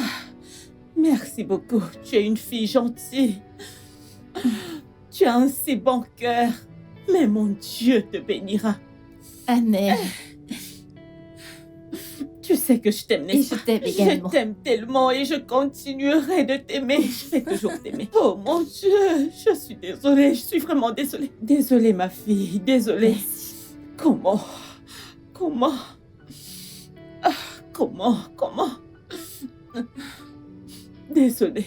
merci beaucoup. Tu es une fille gentille. Tu as un si bon cœur. Mais mon Dieu te bénira. Annelle, Tu sais que je t'aime, et n'est-ce je pas? t'aime également. Je t'aime tellement et je continuerai de t'aimer. Je vais toujours t'aimer. Oh mon Dieu, je suis désolée. Je suis vraiment désolée. Désolée, ma fille. Désolée. Merci. Comment? Ah, comment? Désolée.